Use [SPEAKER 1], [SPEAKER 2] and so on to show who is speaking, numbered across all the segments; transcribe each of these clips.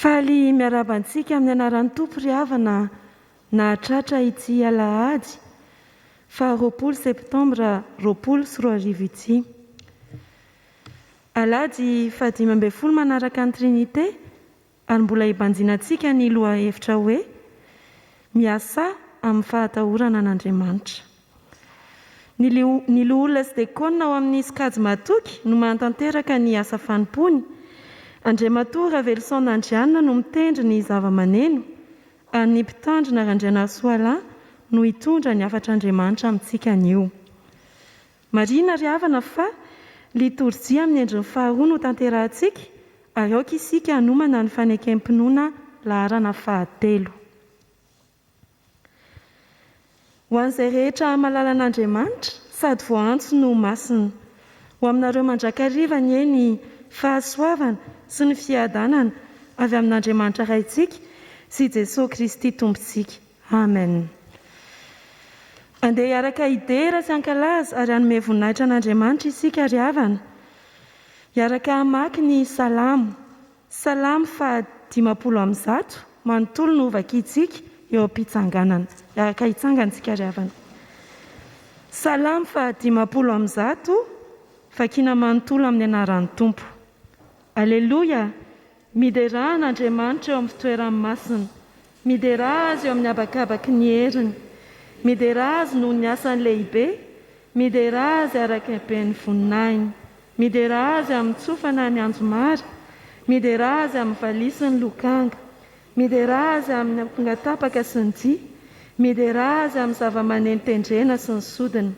[SPEAKER 1] Faly miarabantsika amin'ny anaran'ny tompo ry havana nahatratra ity alahady fa 20 septambra 2024 ity. Alahady 15 manaraka ny Trinité ary mbola hibanjinantsika ny loha hevitra hoe miasa amin'ny fahatahorana an'Andriamanitra. Ny loholona sy dekona ao amin'ny sikajy matoky no mantanteraka ny asa fanompony. Andriamatoa Ravelison'Andrianina no mitendry ny zava-maneno, ary ny mpitandrina Randriana Soalahy no hitondra ny afatr'Andriamanitra amintsika anio. Marina ry havana fa liturjia amin'ny endriny faharoa no tanterahantsika, ary aoka isika hanomana ny fanekem-pinoana laharana 13. Ho an'izay rehetra malala an'Andriamanitra sady voantso no masina, ho aminareo mandrakariva ny eny fahasoavana sy ny fiadanana avy amin'Andriamanitra raintsika sy Jesosy Kristy tompontsika. Amen. Andeha hiaraka idera sy ankalaza ary hanome voninahitra an'Andriamanitra isika ry havana. Hiaraka hamaky ny salamo 50 manontolo no vakiantsika eo am-pitsanganana. Hiaraka hitsangantsika ry havana. Salamo 50 vakiana manontolo amin'ny anaran'ny Tompo. Alleluia! Midera an'Andriamanitra eo amin'ny fitoerany masina, midera azy eo amin'ny habakabaky ny heriny, midera azy noho ny asany lehibe, midera azy araka ny ben'ny voninahiny, midera azy amin'ny tsofana ny anjomara, midera azy amin'ny valisiny lokanga, midera azy amin'ny ampongatapaka sy ny dia, midera azy amin'ny zava-maneno tendrena sy ny sodina,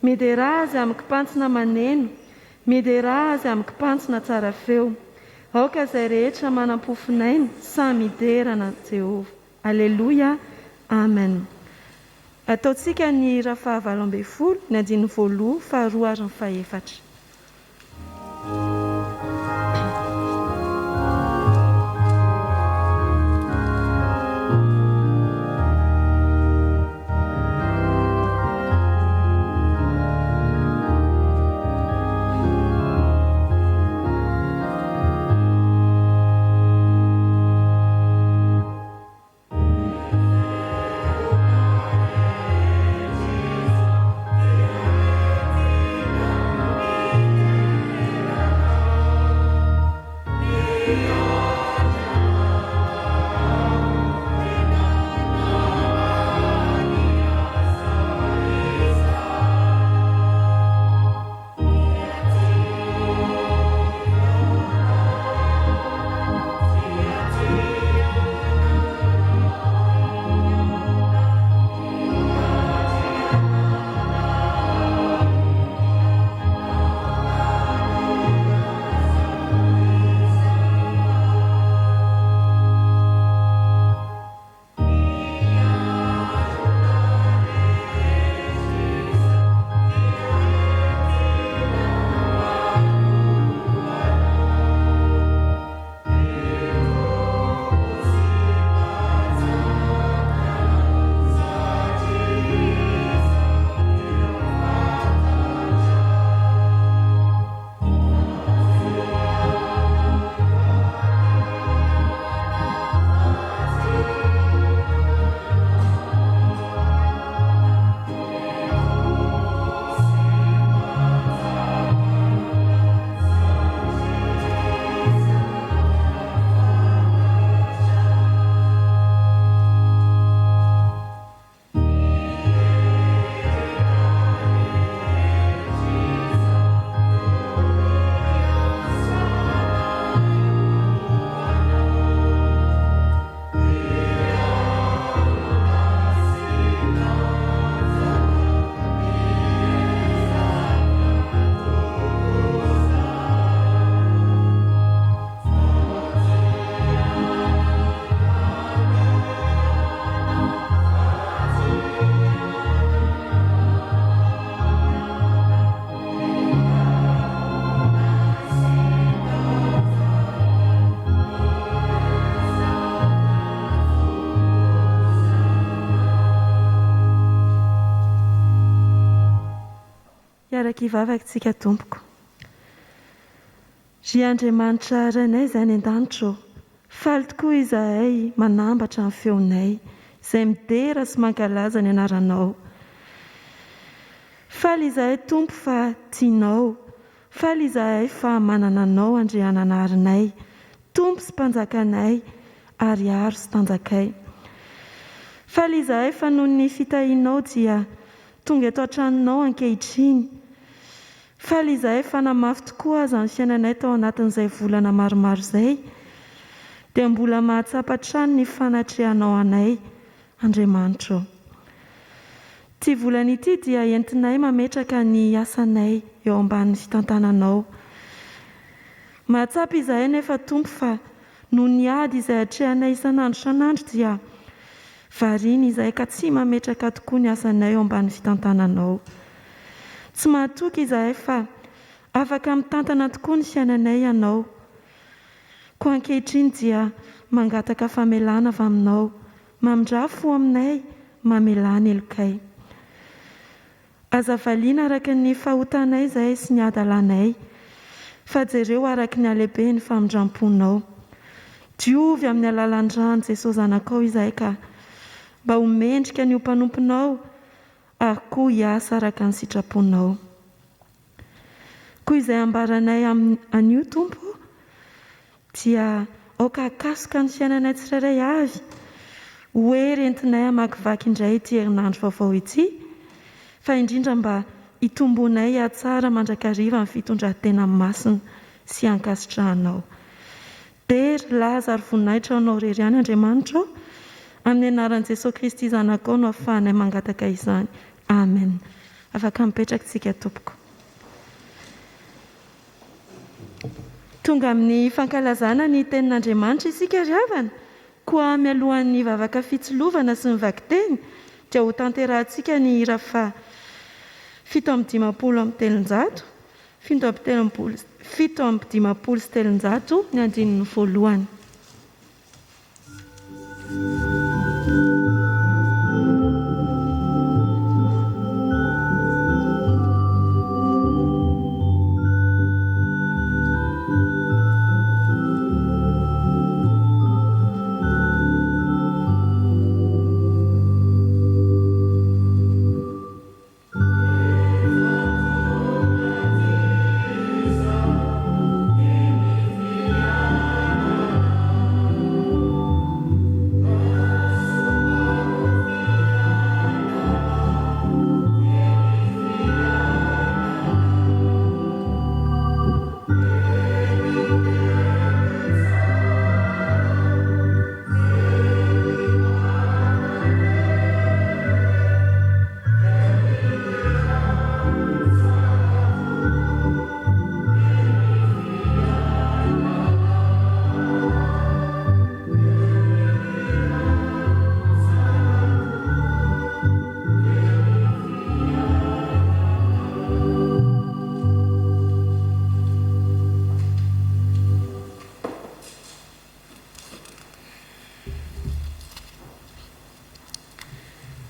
[SPEAKER 1] midera azy amin'ny kipantsina maneno, midera azy amin'ny kipantsina tsara feo. Aoka izay rehetra manam-pofinaina samy miderana Jehova. Alleluia. Amen. Ataontsika ny ra 20 ny andiny voaloha faharoa ary ny fahefatra. Kivavakantsika tompoko. Ry Andriamanitra ranay izay any an-danitra, Faly tokoa izahay manambatra ny feonay, izay midera sy mankalaza ny anaranao. Faly izahay Tompo fa tianao, faly izahay fa manana anao andrianana arinay, Tompo sy mpanjakanay, ary aro sy tanjakay. Faly izahay fa noho ny fitahinao dia tonga eto an-tranonao ankehitriny. Faly izahay fa namafy tokoa aza ny fiainanay tao anatin'izay volana maromaro izay, dia mbola mahatsapa trano ny fanatrehanao anay, Andriamanitra. Ty volana ity dia entinay mametraka ny asanay eo ambanin'ny fitantananao. Mahatsapa izahay nefa Tompo fa noho ny ady izay atrehanay isan'andro isan'andro dia variana izahay ka tsy mametraka tokoa ny asanay eo ambanin'ny fitantananao. Tsy mahatoky izahay fa afaka mitantana tokoa ny fiainanay ianao. Ko ankehitriny dia mangataka famelana avy aminao, mamindrafo aminay, mamelana elokay. Aza valiana araka ny fahotanay izay sy ny adalanay, fa jereo araka ny alehibe ny famindramponao. Diovy amin'ny alalan-drano Jesosy zanakao izahay ka mba homendrika ny mpanomponao, ary koa hiasa araka ny sitraponao. Koa izay ambaranay an'io Tompo, dia aoka akasoka ny fiainanay tsirairay avy, hoe rentinay hamakivaky indray ity herinandro vaovao ity, fa indrindra mba hitombonay hatsara mandrakariva ny fitondran-tena masina sy ankasitrahanao. Dery laza ary voninahitra anao rery ihany Andriamanitra, amin'ny anaran'i Jesosy Kristy zanakao no ahafahanay mangataka izany. Amen. Afaka mipetraka tsika tompoko. Tonga amin'ny fankalazana ny tenin'Andriamanitra isika ry havana, koa mialohan'ny vavaka fitsalovana sy ny vakiteny, dia ho tanterahantsika ny hira fa 750 ny andinin'ny voalohany.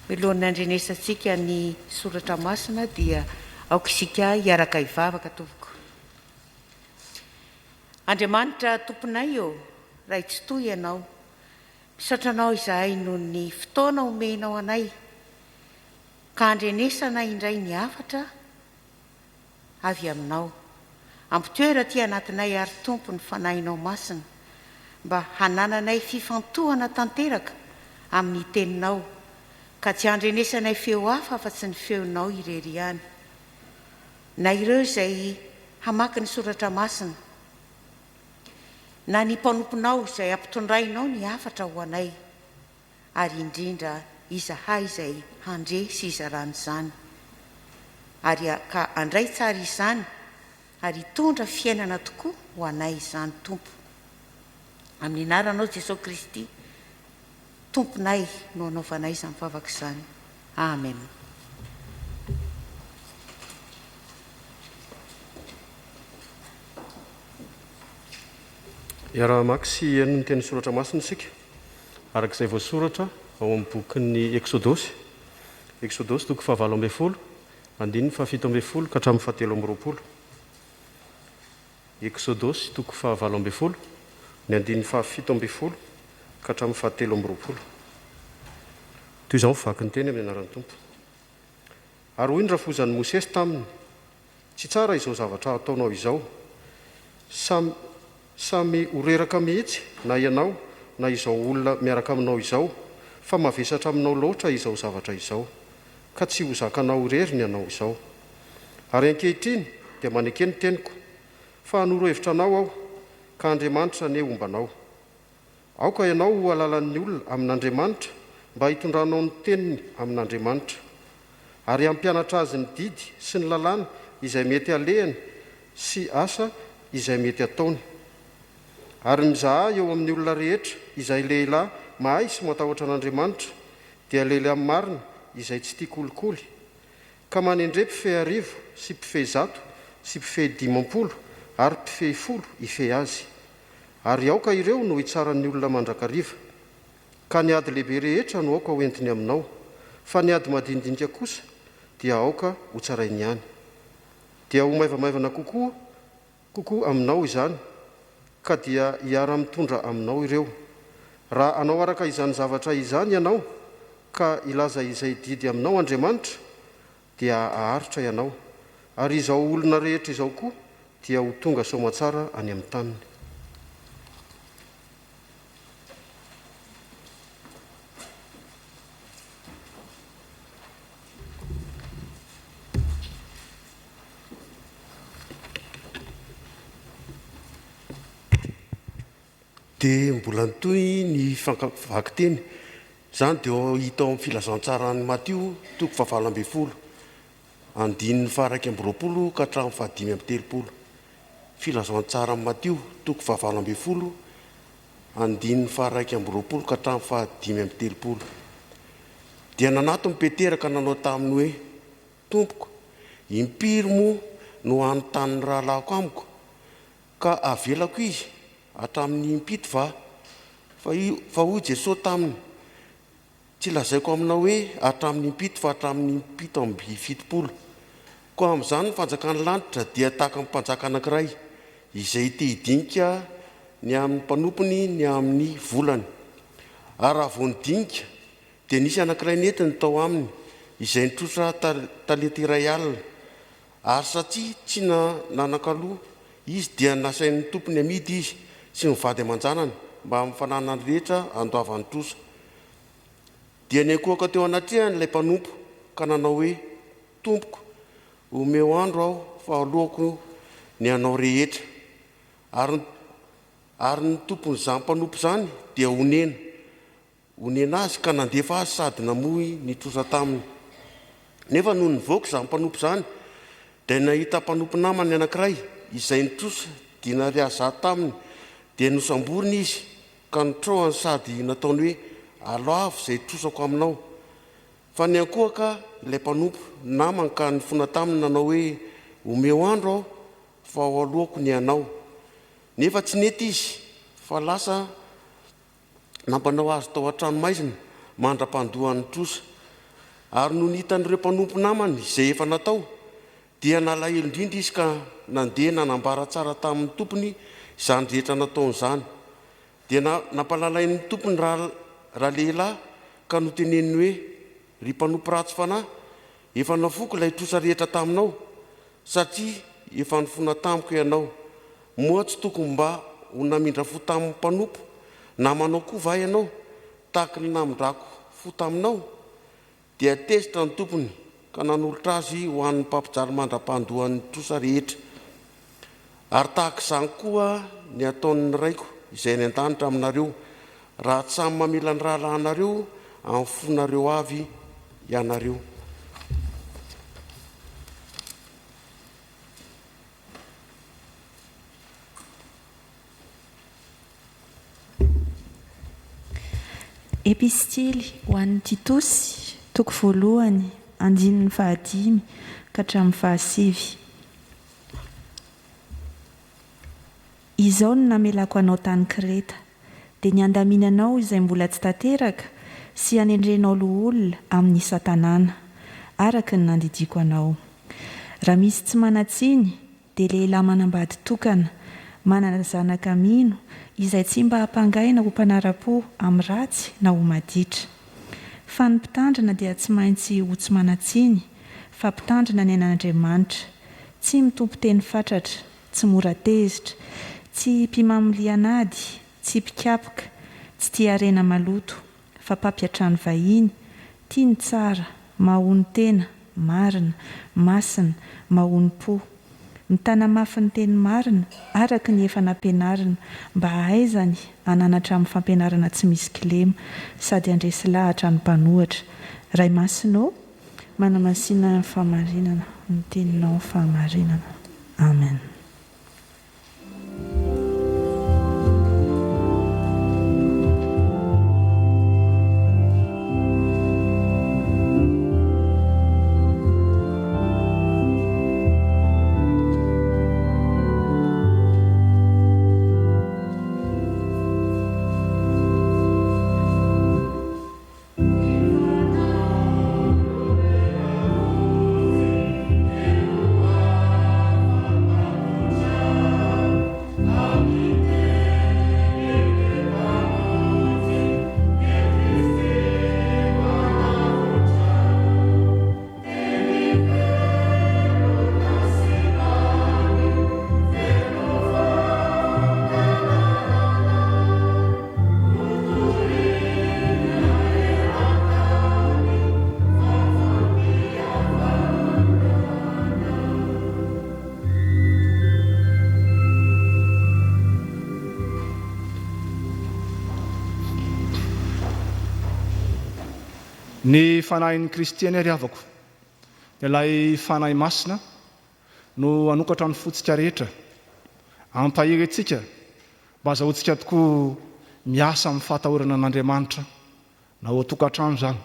[SPEAKER 2] Milohan'ny andrenesantsika ny soratra masina dia aoka isika hiaraka hivavaka tompoko. Andriamanitra tomponay eo, raha tsy toy ianao, misatranao izahay noho ny fotoana omenao anay, ka andrenesana indray ny hafatra avy aminao. Ampitoera ty anatinay ary tompo ny fanahinao masina, mba hanananay fifantohana tanteraka amin'ny teninao, ka tsy andrenesanay feo hafa fa tsy ny feonao irery ihany. Na ireo izay hamaky ny soratra masina, na ny mpanomponao izay ampitondrainao ny hafatra ho anay, ary indrindra izahay izay handre sy izarany izany, ary ka andray tsara izany ary hitondra fiainana tokoa ho anay izany tompo. Amin'ny anaranao Jesosy Kristy, tomponay no anaovanay izany vavaka izany. Amen.
[SPEAKER 3] Iara-maka sy henony teny soratra masina isika, arak'izay voasoratra ao amin'ny bokin'ny Exodosy, toko 7:20, andininy 7:20 ka hatramin'ny 7:20. Exodosy toko 7:20, ny andiny fahafito amby folo ka hatramin'ny fahatelo amby roapolo. Toy izao vaky ny teny amin'ny anaran'ny tompo. Ary hoy ny rafozan'ny Mosesy taminy, tsy tsara izao zavatra ataonao izao, samy horeraka mihitsy na ianao na izao olona miaraka aminao izao, fa mavesatra aminao loatra izao zavatra izao, ka tsy ho zakanao horeriny ianao izao. Ary ankehitriny dia maneke ny teniko, fa hanoro hevitra anao aho, ka Andriamanitra ne ombanao. Aoka ianao ho alalan'ny olona amin'Andriamanitra, mba hitondranao ny teniny amin'Andriamanitra, ary hampianatra azy ny didy sy ny lalàna izay mety alehany sy asa izay mety ataony. Ary mizaha eo amin'ny olona rehetra izay lehilahy mahay sy matahotra an'Andriamanitra, dia lehilahy amin'ny marina izay tsy tia kolikoly, ka manendre mpifehy 1000 sy mpifehy 100 sy mpifehy 50 ary mpifehy 10 ifehy azy. Ary aoka ireo no hitsaran'ny olona mandrakariva, ka ny ady lehibe rehetra no aoka hoentiny aminao, fa ny ady madinidinika kosa dia aoka ho tsarainy ihany. Dia ho maivamaivana kokoa aminao izany, ka dia hiara-mitondra aminao ireo. Raha anao araka izany zavatra izany ianao, ka ilaza izay didy aminao Andriamanitra, dia aharitra ianao. Ary izao olona rehetra izao koa dia ho tonga soamatsara any amin'ny taniny.
[SPEAKER 4] Dia mbola nitoy ny vaky teny izany dia hita ao amin'ny filazantsarany Matio toko 7:20, andininy faharaiky amby roapolo ka hatramin'ny fahadimy amby telopolo. Filazantsarany Matio toko 7:20, andininy faharaiky amby roapolo ka hatramin'ny fahadimy amby telopolo. Dia nanato ny Petera ka nanao taminy hoe, Tompoko, impiry moa no anontany rahalahiko amiko, ka avelako izy hatramin'ny impito va? Fa hoy Jesosy taminy, tsy lazaiko aminao hoe hatramin'ny impito fa hatramin'ny 7:70. Koa amin'izany ny fanjakan'ny lanitra dia tahaka ny mpanjaka anankiray izay te hidinika ny amin'ny mpanompony ny amin'ny volany. Ary raha vao nidinika dia nisy anankiray netiny tao aminy izay nitrosa talenta iray alina. Ary satria tsy nanan-kaloha izy dia nasain'ny tompony amidy izy sy mivady aman-janany mba mifanana ny rehetra andoavany trosa. Dia niankohaka teo anatrehany ilay mpanompo ka nanao hoe, Tompoko, omeo andro aho fa alohako ny anao rehetra. Ary ny tompon'izany mpanompo izany dia onena azy ka nandefa azy sady namoy ny trosa taminy. Nefa noho nivoaka izany mpanompo izany dia nahita mpanompo namany anankiray izay nitrosa dia nariaza taminy, dia nosamboriny izy ka nitrohany sady nataony hoe, aloavo izay trosako aminao. Fa niankohaka ilay mpanompo namany ka nifona taminy nanao hoe, omeo andro aho fa ao alohako ny anao. Nefa tsy nety izy, fa lasa nampanao azy tao an-tranomaizina mandra-pandohan'ny trosa. Ary no nihitan'ireo mpanompo namany izay efa natao, dia nalahelo indrindra izy ka nandeha nanambara tsara tamin'ny tompony izany rehetra nataon'izany. Dia nampalalain'ny tompony raha lehilahy ka noteneniny hoe, ry mpanompo ratsy fanahy, efa nafoko ilay trosa rehetra taminao, satria efa nifona tamiko ianao. Moa tsy tokony mba ho namindra fo tamin'ny mpanompo, namanao koa va ianao tahaka ny namindrako fo taminao? Dia tezitra ny tompony ka nanolotra azy ho an'ny mpampijaly mandra-pandohan'ny trosa rehetra. Ary tahaka izany koa ny ataon'ny raiko izay ny an-danitra aminareo, raha tsy samy mamela ny rahalahinareo amin'ny fonareo avy ianareo.
[SPEAKER 5] Epistily ho an'ny Titosy, toko 1, andininy 5 ka hatramin'ny 7. Izao no namelako anao tany Kreta, dia ny andaminanao izay mbola tsy tanteraka sy hanendrenao loholona amin'ny isan-tanàna, araka ny nandidiko anao. Raha misy tsy manatsiny, dia lehilahy manambady tokana, manana zanaka mino izay tsy mba hampangaina ho mpanara-po amin'ny ratsy na ho maditra. Fa ny mpitandrina dia tsy maintsy ho tsy manatsiny, fa mpitandrina ny an'Andriamanitra, tsy mitompo teny fatratra, tsy mora tezitra, tsy mpimamilianady, tsy mpikapoka, tsy tia harena maloto, fa mpampiatrany vahiny, tiany tsara, mahony tena, marina, masina, mahony po. Mitana mafy ny teny marina araka ny efa nampianarina mba hahaizany hananatra amin'ny fampianarana tsy misy kilema sady handresy lahatra ny mpanohatra. Ray Masinao, manamasinana ny fahamarinana, ny teninao ny fahamarinana. Amen.
[SPEAKER 6] Ny fanahin'ny kristiany ary avako, ilay fanahy masina no anokatra ny fotsika rehetra, ampahery antsika mba azahoantsika tokoa miasa amin'ny fahatahorana an'Andriamanitra, na ao tokantrano zany,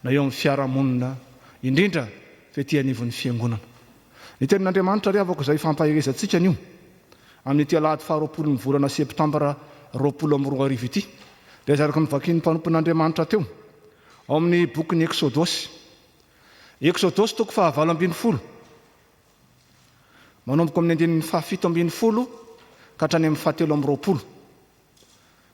[SPEAKER 6] na eo amin'ny fiarahamonina, indrindra fety anivon'ny fiangonana. Ny tenin'Andriamanitra ary avako izay fampaherezantsika anio amin'ny ity alahady 20 ny volana septambra 2022 ity, dia zaraka ny vakian'ny mpanompon'Andriamanitra teo ao amin'ny boky ny Exodosy. Exodosy toko 7:20 manomboka amin'ny andininy 7:20 ka hatrany amin'ny 7:20.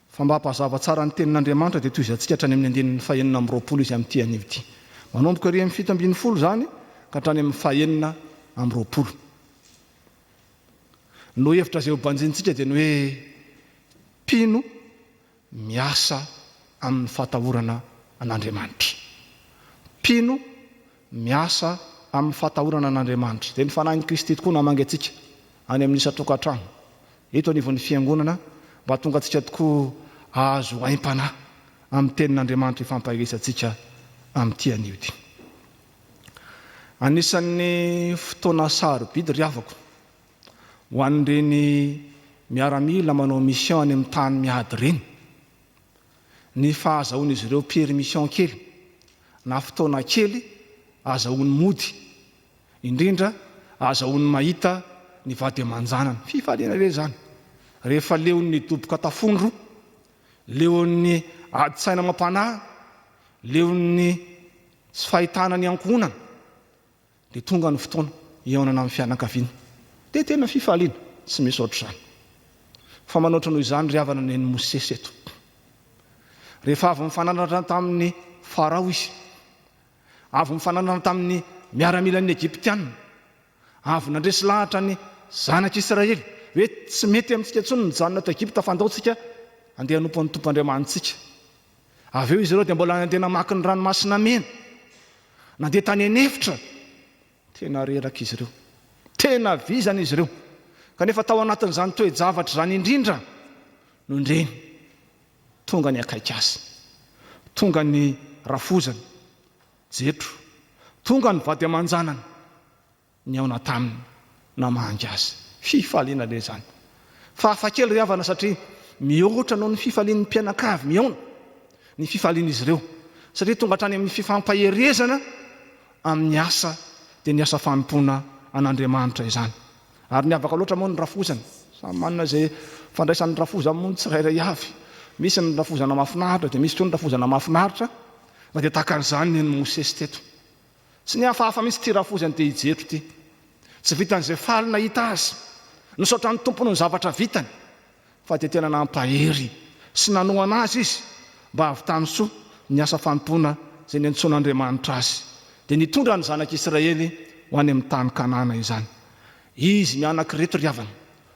[SPEAKER 6] Fa mba hampazava tsara ny tenin'Andriamanitra dia toy izantsika hatrany amin'ny andininy 9:20 izy amin'ity anio ity. Manomboka ery amin'ny 7:20 zany ka hatrany amin'ny 9:20. No hevitra izay ho banjintsika dia ny hoe mpino miasa amin'ny fahatahorana an'Andriamanitra. Mpino miasa amin'ny fahatahorana an'Andriamanitra. Dia ny fanahin'ny Kristy tokoa namangy antsika any amin'ny isa-tokantrano eto anivon'ny fiangonana mba tonga antsika tokoa ahazo haim-panahy amin'ny tenin'Andriamanitra ifampaheresantsika amin'ity anio ity. Anisan'ny fotoana sarobidy ry havako ho an'ireny miaramila manao mission any amin'ny tany miady ireny, ny fahazahoan'izy ireo permission kely na fotoana kely azahoany mody, indrindra azahoany mahita ny vady aman-janany. Fifaliana re zany rehefa leon'ny doboka tafondro, leon'ny adi-tsaina mampanahy, leon'ny tsy fahitana ny ankohonana, dia tonga ny fotoana iaonana amin'ny fianakaviana. Dia tena fifaliana, tsy misy ohatr'izany. Fa manoatra noho izany ry havana ny Mosesy eto. Rehefa avy mifananatra tamin'ny Farao izy, avy mifananatra tamin'ny miaramilan'ny Egyptianina, avy nandresy lahatra ny zanak'Israely hoe tsy mety amintsika intsony ny janona to Egypta fandaontsika andeha hanompo ny tompo-andriamanitsika. Avy eo izy ireo dia mbola nandeha namaky ny ranomasina mena, nandeha tany anefitra. Tena reraka izy ireo, tena vizana izy ireo, kanefa tao anatin'izany toe-javatra zany indrindra no ndreny tonga ny akaiky azy, tonga ny rafozany jetro, tonga ny vady aman-janany ny aona taminy namangy azy. Fifaliana le zany. Fa hafakely ry havana satria mihoatra noho ny fifalian'ny mpianakavy miaona ny fifalian'izy ireo, satria tonga hatrany amin'ny fifampaherezana amin'ny asa dia ny asa fanompoana an'Andriamanitra izany. Ary ny avaka loatra moa ny rafozany, samy manana izay fandraisan'ny rafoza moa tsirairay avy. Misy ny rafozana mahafinaritra dia misy koa ny rafozana mahafinaritra, fa dia takan'izany ny Mosesy teto. Tsy ny hafahafa misy ty rafozany dia hijetro ty, tsy vitan'izay faly nahita azy, nisaotra ny tompony ny zavatra vitany fa dia tena nampahery sy nanoana azy izy mba avy tany soa ny asa fanompoana zay ny antsoan'Andriamanitra azy dia nitondra ny zanak'Israely ho any amin'ny tany Kanana izany. Izy mianankireto ry havana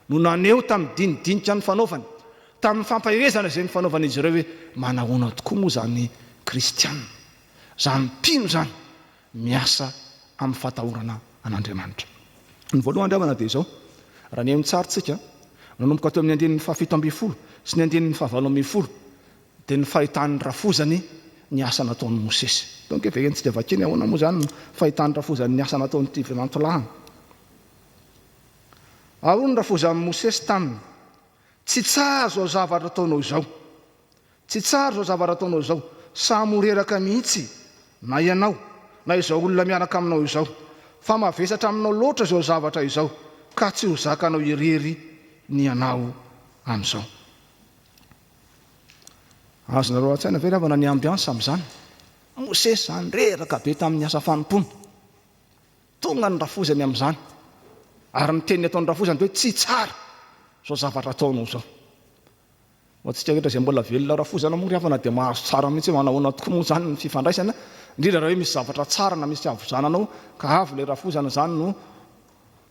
[SPEAKER 6] no naneo tamin'ny dinidinika ny fanaovany, tamin'ny fampaherezana izay ny fanaovana izy ireo hoe manahoana tokoa moa zany kristianina, zany mpino zany miasa amin'ny fahatahorana an'Andriamanitra. Ny voalohany ry havana dia izao, raha ny mitsarintsika nanomboka teo amin'ny 7:20 sy ny 9:20 dia ny fahitan'ny rafozany ny asa nataon'ny Mosesy. Donc verentsika vakeny ahoana moa zany ny fahitan'ny rafozany ny asa nataon'ny tivynantolahana. Ahoana ny rafozan'ny Mosesy taminy? Tsy tsara zao zavatra ataonao izao, tsy tsara zao zavatra ataonao izao, samy reraka mihitsy na ianao na izao olona miaraka aminao izao, fa mavesatra aminao loatra zao zavatra izao ka tsy ho zakanao irery ny ianao amin'izao. Azonareo an-tsaina ve ry havana ny ambiansa amin'izany? Mosesy zany reraka be tamin'ny asa fanompoana, tonga ny rafozany amin'izany ary ny teniny ataon'ny rafozany hoe tsy tsara zao zavatra ataonao izao. Hoantsika rehetra izay mbola velona rafozana moa ry havana dia mahazo tsara mihitsy hoe manahoana tokoa moa zany ny fifandraisana, indrindra raha hoe misy zavatra tsara na misy avozananao ka avy ilay rafozana zany no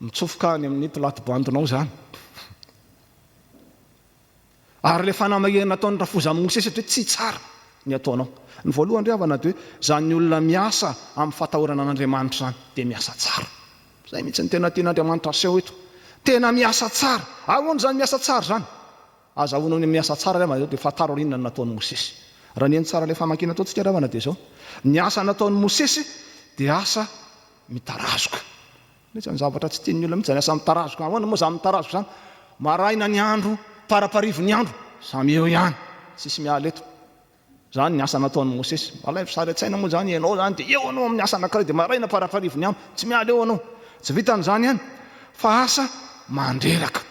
[SPEAKER 6] mitsofoka any amin'ny platebandonao zany. Ary ilay fanamahena nataon'ny rafozan'ny Mosesy hoe tsy tsara ny ataonao. Ny voalohany ry havana dia zany olona miasa amin'ny fahatahorana an'Andriamanitra zany dia miasa tsara. Zay mihitsy ny tena tian'Andriamanitra aseho eto, tena miasa tsara. Ahoana zany miasa tsara zany? Azahoana ny miasa tsara ry havana zao dia fahataro inona nataon'ny Mosesy. Raha ny eny tsara ilay famakiana ataontsika ry havana dia zao, ny asa nataon'ny Mosesy dia asa mitarazoka. Ny zavatra tsy tian'ny olona mihitsy zany asa mitarazoka. Ahoana moa zany mitarazoka zany? Maraina ny andro, paraparivo ny andro, samy eo ihany, sisy miala eto. Zany ny asa nataon'ny Mosesy. Alay sary an-tsaina moa zany ianao zany dia eo anao amin'ny asa anankiray dia maraina paraparivo ny andro, tsy miala eo anao. Tsy vitan'izany ihany fa asa mandreraka.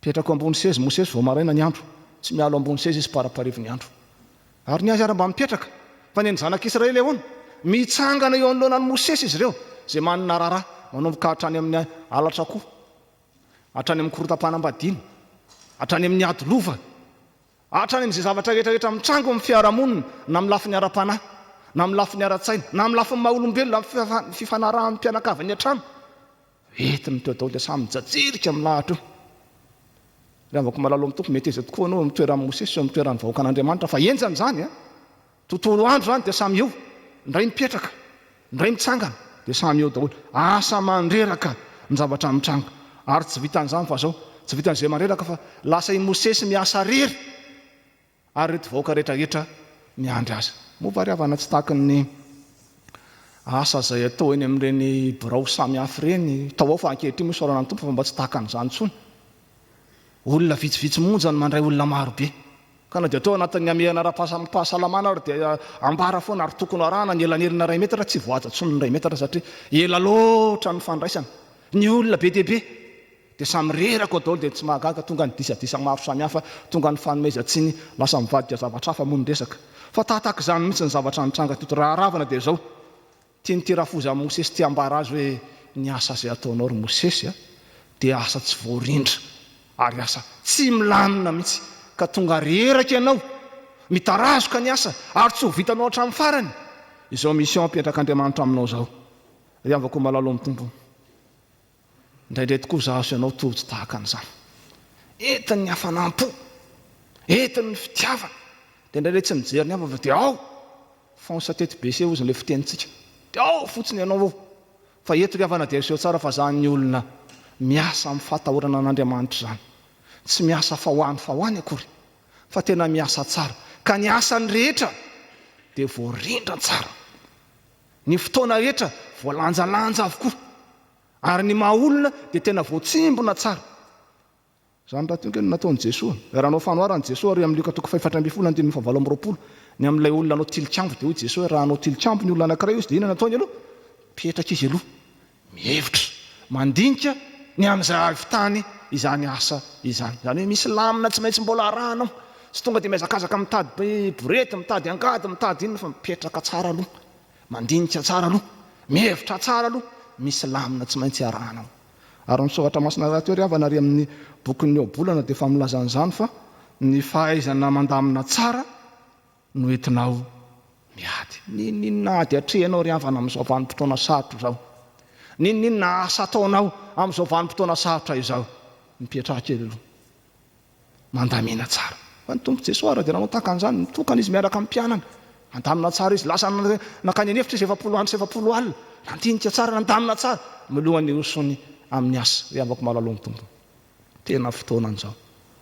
[SPEAKER 6] Petraka ambony sezy Mosesy vao maraina ny andro, tsy mialo ambony sezy izy paraparivo ny andro. Ary ny azy ara-mba mipetraka fa ny zanak'Israely ahoana? Mitsangana eo anoloanan'ny Mosesy izy ireo zay manana rara manomboka hatrany amin'ny alatra koa, hatrany amin'ny korotam-panambadiana, hatrany amin'ny ady lova, hatrany amin'izay zavatra rehetrarehetra mitrango amin'ny fiarahamonina na amin'ny lafin'ny ara-panahy na amin'ny lafin'ny ara-tsaina na amin'ny lafin'ny maha-olombelona amin'ny fifanarahan'ny mpianakavany an-trano, entiny teo daholo samy mijajirika amin'ny lahatra io. Raha avako malalo amin'ny tompo mety izy tokoa anao amin'ny toeran'ny Mosesy amin'ny toeran'ny vahoaka an'Andriamanitra fa enjany zany a tontolo andro zany dia samy eo, ndray mipetraka, ndray mitsangana dia samy eo daholo. Asa mandreraka ny zavatra mitranga. Ary tsy vitan'izany fa zao, tsy vitan'izay mandreraka fa lasa i Mosesy miasa rery ary reto vahoaka rehetrarehetra miandry azy. Moa ry havana tsy tahaka ny asa zay atao eny amin'ireny birao samy hafa ireny, tao ao fa ankehitriny misy orana ny tompo fa mba tsy tahaka an'izany intsony. Olona vitsivitsy monjany mandray olona marobe ka na dia atao anatin'ny amehana ara-pahasalamana ary dia ambara foana ary tokony arahana ny elanerina 2 metatra tsy voajantsony ny 2 metatra satria ela loatra ny fandraisana. Ny olona be dia be dia samy reraka daholo dia tsy mahagaga, tonga ny disadisa maro samihafa, tonga ny fanomezantsiny lasa mivadika zavatra hafa moa ny resaka. Fa tahaka izany mihitsy ny zavatra nitranga teto. Raha ravana dia zao, tiany rafozan'ny Mosesy ty ambara azy hoe ny asa zay ataonao ry Mosesy dia asa tsy voarindra ary asa tsy milamina mihitsy ka tonga reraka ianao, mitarazoka ny asa ary tsy ho vitanao hatramin'ny farany. Izao mission mpietrak'Andriamanitra aminao zao. Ry havako malalo amin'ny tompo, indraindray tokoa zaho ianao tojo tahaka an'izany. Entin'ny hafanampo, entin'ny fitiavana dia indraindray tsy mijery ny hafa fa dia ao fonsa tety be se ozy le fitenitsika dia ao fotsiny ianao ao. Fa eto ry havana dia seho tsara fa zany ny olona miasa amin'ny fahatahorana an'Andriamanitra zany, tsy miasa fa hoany akory fa tena miasa tsara ka ny asany rehetra dia voarindra tsara, ny fotoana rehetra voalanjalanja avokoa ary ny maha-olona dia tena voatsimbona tsara. Zany raha tonga nataon'i Jesosy. Raha anao fanoaran'i Jesosy ary amin'ny Luka 4:7-20 ny amin'ilay olona anao tilikambo dia hoy Jesosy raha anao tilikambo ny olona anankiray izy dia inona nataony aloha? Petraka izy aloha, mihevitra, mandinika ny amin'izay avy tany izany asa izany. Zany hoe misy lamina tsy maintsy mbola arahanao, tsy tonga dia miazakazaka mitady borety, mitady angady, mitady inona fa mipetraka tsara aloha, mandinika tsara aloha, mihevitra tsara aloha, misy lamina tsy maintsy arahanao. ary misohatra masina raha teo ry havana ary amin'ny bokin'ny obolana dia efa milazan'izany fa ny fahaizana mandamina tsara no entinao miady. Ninina ady atrehanao ry havana amin'izao vanim-potoana sarotra izao. Ninina asa ataonao amin'izao vanim-potoana sarotra izao. Mipetraha kely aloha. Mandamina tsara. Fa ny tompo Jesosy ara dia nanao tahaka an'izany, nitokana izy miaraka amin'ny mpianana. Mandamina tsara izy, lasa nakany anefitra izy 70 andro 70 alina. Nandinika tsara, nandamina tsara. Milohany hosony amin'ny asa. Ry havako malaloha ny tompo. Tena fotoana an'izao.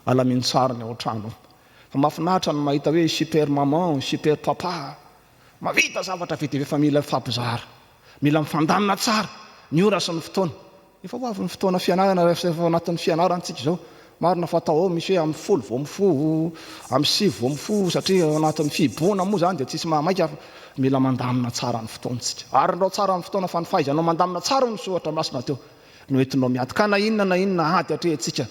[SPEAKER 6] Alaminy tsara ny ao an-trano. Fa mahafinaritra ny mahita hoe super maman, super papa. Mavita zavatra vita efa mila fampizara. Mila mifandamina tsara. Ny ora sy ny fotoana. Efa ho avy ny fotoana fianarana rehefa efa anatin'ny fianarantsika izao. Marina fatao misy hoe amin'ny 10 vao mifo, amin'ny 5 vao mifo satria anatin'ny fiboana moa zany dia tsisy mahamaika mila mandamina tsara ny fotoantsika. Arinao tsara ny fotoana fa ny fahaizanao mandamina tsara ny sohatra masina teo no entinao miady. Ka na inona ady atrehantsika